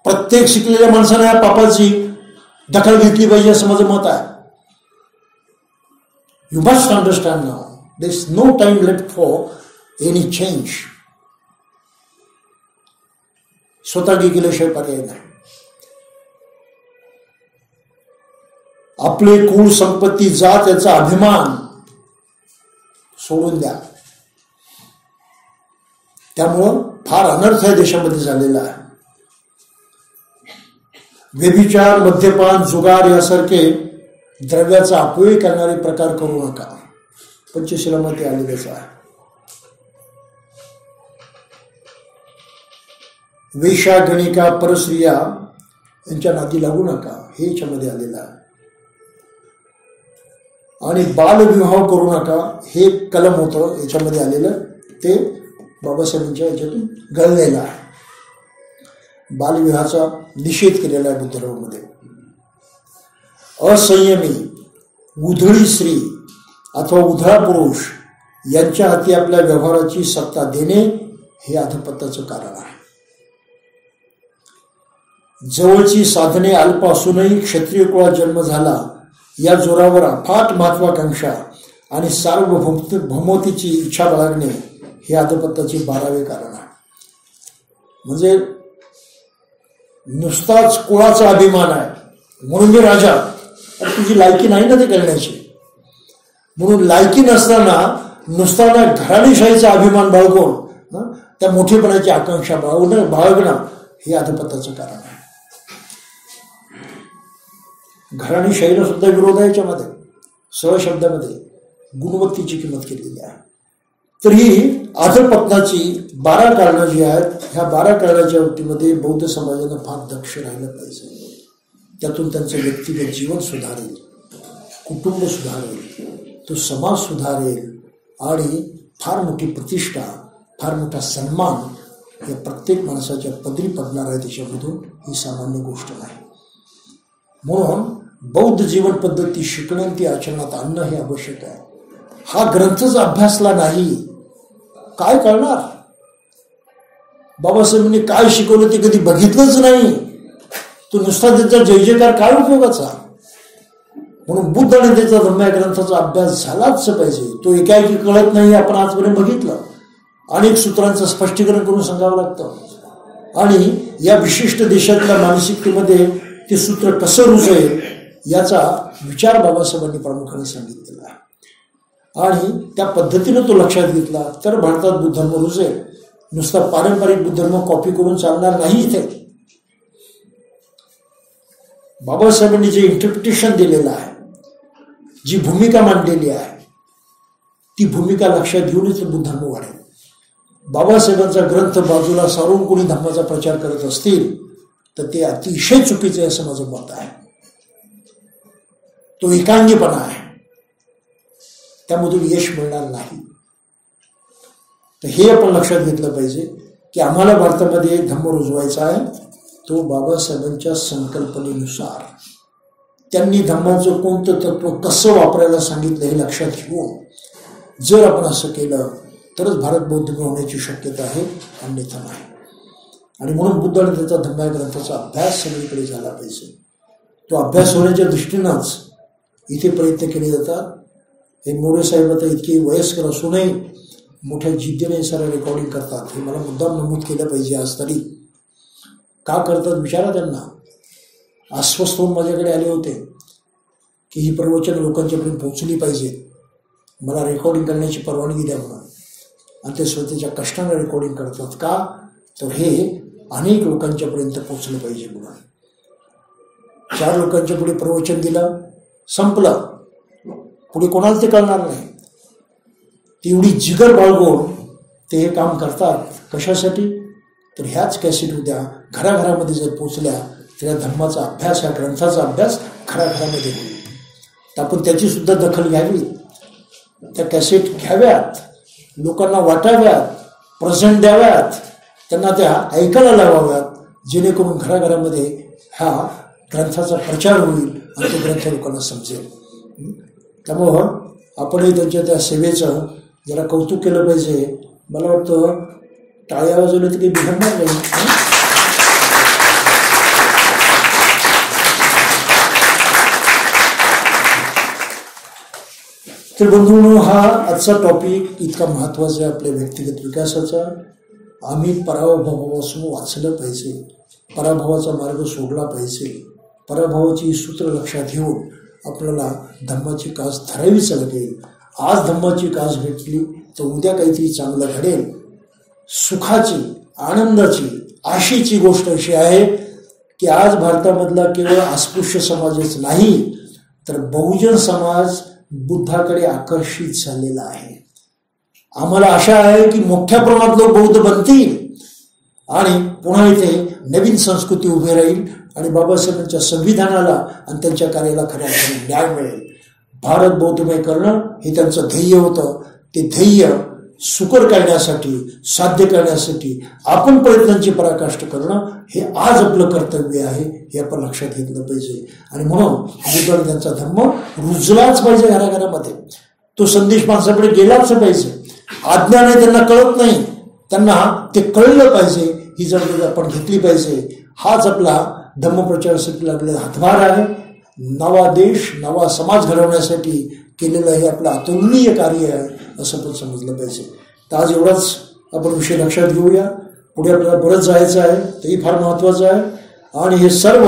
प्रत्येक शिकलेल्या माणसाने या पापाची दखल घेतली पाहिजे असं माझं मत आहे. You must understand now there is no time left for any change. स्वतः गेल्याशिवाय पर्याय नाही. आपले कुळ, संपत्ती, जात याचा अभिमान सोडून द्या. त्यामुळं फार अनर्थ या देशामध्ये झालेला आहे. व्यभिचार, मद्यपान, जुगार यासारखे द्रव्याचा अपव्यय करणारे प्रकार करू नका. पंचशीलामध्ये आलेलेच आहे. वेश्या, गणिका, परस्त्रिया यांच्या नादी लागू नका, हे याच्यामध्ये आलेलं आहे. आणि बालविवाह करू नका, हे कलम होतं याच्यामध्ये आलेलं, ते बाबासाहेबांच्या याच्यातून गळलेलं आहे. बालविवाहाचा निषेध केलेला आहे बुद्ध धर्मामध्ये. असंयमी, उधळी स्त्री अथवा उधळा पुरुष यांच्या हाती आपल्या व्यवहाराची सत्ता देणे हे अधपतनाचं कारण आहे. जवळची साधने अल्प असूनही क्षत्रिय कुळात जन्म झाला या जोरावर अफाट महत्वाकांक्षा आणि सार्वभौमतेची इच्छा बाळगणे हे अधपतनाचे 12वे कारण आहे. म्हणजे नुसताच कुळाचा अभिमान आहे म्हणून मी राजा, तुझी लायकी नाही ना ते करण्याची. म्हणून लायकी नसताना नुसताना घराणेशाहीचा अभिमान बाळगून त्या मोठेपणाची आकांक्षा बाळगणं हे अधपतनाचं कारण आहे. घराणेशाहीला सुद्धा विरोध आहे याच्यामध्ये. सहशब्दामध्ये गुणवत्तेची किंमत केलेली आहे. तर ही अधपतनाची 12 कारणं जी आहेत, ह्या 12 कारणाच्या बाबतीमध्ये बौद्ध समाजानं फार दक्ष राहिलं पाहिजे. त्यातून त्यांचं व्यक्तिगत जीवन सुधारेल, कुटुंब सुधारेल, तो समाज सुधारेल आणि फार मोठी प्रतिष्ठा, फार मोठा सन्मान या प्रत्येक माणसाच्या पदरी पडणार आहे त्याच्यामधून. ही सामान्य गोष्ट नाही. म्हणून बौद्ध जीवन पद्धती शिकणं, ती आचरणात आणणं हे आवश्यक आहे. हा ग्रंथच अभ्यासला नाही काय करणार? बाबासाहेबांनी काय शिकवलं ते कधी बघितलंच नाही, तो नुसता त्याचा जय जयकार काय उपयोगाचा? म्हणून बुद्ध आणि त्याचा धम्म या ग्रंथाचा अभ्यास झालाच पाहिजे. तो एकाएकी कळत नाही, आपण आजपर्यंत बघितलं. अनेक सूत्रांचं स्पष्टीकरण करून सांगावं लागतं आणि या विशिष्ट देशातल्या मानसिकतेमध्ये ते सूत्र कसं रुजेल याचा विचार बाबासाहेबांनी प्रामुख्याने सांगितलेला आहे. आणि त्या पद्धतीनं तो लक्षात घेतला तर भारतात बुद्ध धर्म रुजेल. नुसता पारंपरिक बुद्ध धर्म कॉपी करून चालणार नाही. इथे बाबासाहेबांनी जे इंटरप्रिटेशन दिलेलं आहे, जी भूमिका मांडलेली आहे, ती भूमिका लक्षात घेऊनच बुद्ध धर्म वाढेल. बाबासाहेबांचा ग्रंथ बाजूला सारून कोणी धर्माचा प्रचार करत असतील तर ते अतिशय चुकीचं आहे असं माझं मत आहे. तो एकांगीपणा आहे, त्यामधून यश मिळणार नाही. तर हे आपण लक्षात घेतलं पाहिजे की आम्हाला भारतामध्ये धम्म रुजवायचा आहे, तो बाबासाहेबांच्या संकल्पनेनुसार. त्यांनी धम्माचं कोणतं तत्व कसं वापरायला सांगितलं हे लक्षात घेऊन जर आपण असं केलं तरच भारत बौद्ध होण्याची शक्यता आहे, अन्यथा नाही. आणि म्हणून बुद्ध आणि त्याचा धम्म या ग्रंथाचा अभ्यास सगळीकडे झाला पाहिजे. तो अभ्यास होण्याच्या दृष्टीनंच इथे प्रयत्न केले जातात. हे मोरे साहेब आता इतके वयस्कर असूनही मोठ्या जिद्दीने सारं रेकॉर्डिंग करतात. हे मला मुद्दाम नमूद केलं पाहिजे आज तरी. का करतात विचारा त्यांना. अस्वस्थ होऊन माझ्याकडे आले होते की ही प्रवचन लोकांच्यापर्यंत पोहोचली पाहिजे, मला रेकॉर्डिंग करण्याची परवानगी द्या म्हणून. आणि ते स्वतःच्या कष्टाने रेकॉर्डिंग करतात. का तर हे अनेक लोकांच्यापर्यंत पोहोचलं पाहिजे म्हणून. 4 लोकांच्या पुढे प्रवचन दिलं, संपलं, पुढे कोणाला ते कळणार नाही. तेवढी जिगर बाळगून ते हे काम करतात. कशासाठी? तर ह्याच कॅसेट उद्या घराघरामध्ये जर पोचल्या तर या धर्माचा अभ्यास, ह्या ग्रंथाचा अभ्यास घराघरामध्ये होईल. तर आपण त्याची सुद्धा दखल घ्यावी. त्या कॅसेट घ्याव्यात, लोकांना वाटाव्यात, प्रेझेंट द्याव्यात, त्यांना त्या ऐकायला लावाव्यात, जेणेकरून घराघरामध्ये ह्या ग्रंथाचा प्रचार होईल आणि तो ग्रंथ लोकांना समजेल. त्यामुळं आपणही त्यांच्या त्या सेवेचं जरा कौतुक केलं पाहिजे. मला वाटतं टाळ्या वाजवल्या तर काही बिघडणार नाही. तर बंधूंनो, हा आजचा टॉपिक इतका महत्त्वाचा आहे आपल्या व्यक्तिगत विकासाचा. आम्ही पराभवापासून वाचलं पाहिजे, पराभवाचा मार्ग सोडला पाहिजे. पराभवाची सूत्र लक्षात घेऊन आपल्याला धम्माची कास धरावीच लागेल. आज धम्माची कास भेटली तर उद्या काहीतरी चांगलं घडेल. सुखाची, आनंदाची, आशेची गोष्ट अशी आहे की आज भारतामधला केवळ अस्पृश्य समाजच नाही तर बहुजन समाज बुद्धाकडे आकर्षित झालेला आहे. आम्हाला आशा आहे की मोठ्या प्रमाणात लोक बौद्ध बनतील आणि पुन्हा इथे नवीन संस्कृती उभी राहील आणि बाबासाहेबांच्या संविधानाला आणि त्यांच्या कार्याला खऱ्या अर्थाने न्याय मिळेल. भारत बौद्धमय करणं हे त्यांचं ध्येय होतं. ते ध्येय सुकर करण्यासाठी, साध्य करण्यासाठी आपण प्रयत्नांची पराकाष्ठा करणं हे आज आपलं कर्तव्य आहे, हे आपण लक्षात घेतलं पाहिजे. आणि म्हणून बुद्ध आणि त्यांचा धर्म रुजलाच पाहिजे घराघरामध्ये. तो संदेश माणसाकडे गेलाच पाहिजे. अज्ञान त्यांना कळत नाही, त्यांना ते कळलं पाहिजे. ही जबाबदारी आपण घेतली पाहिजे. हाच आपला धम्मप्रचारासाठी लागलेला हातभार आहे. नवा देश, नवा समाज घडवण्यासाठी केलेलं हे आपलं अतुलनीय कार्य आहे असं पण समजलं पाहिजे. तर आज एवढाच आपण विषय लक्षात घेऊया. पुढे आपल्याला बरंच जायचं आहे, तेही फार महत्त्वाचं आहे. आणि हे सर्व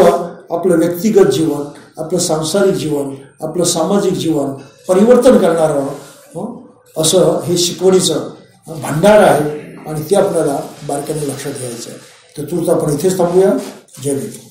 आपलं व्यक्तिगत जीवन, आपलं सांसारिक जीवन, आपलं सामाजिक जीवन परिवर्तन करणारं असं हे शिकवणीचं भांडार आहे आणि ते आपल्याला बारकाईने लक्षात घ्यायचं आहे. तर तूर्त आपण इथेच थांबूया. जय भीम.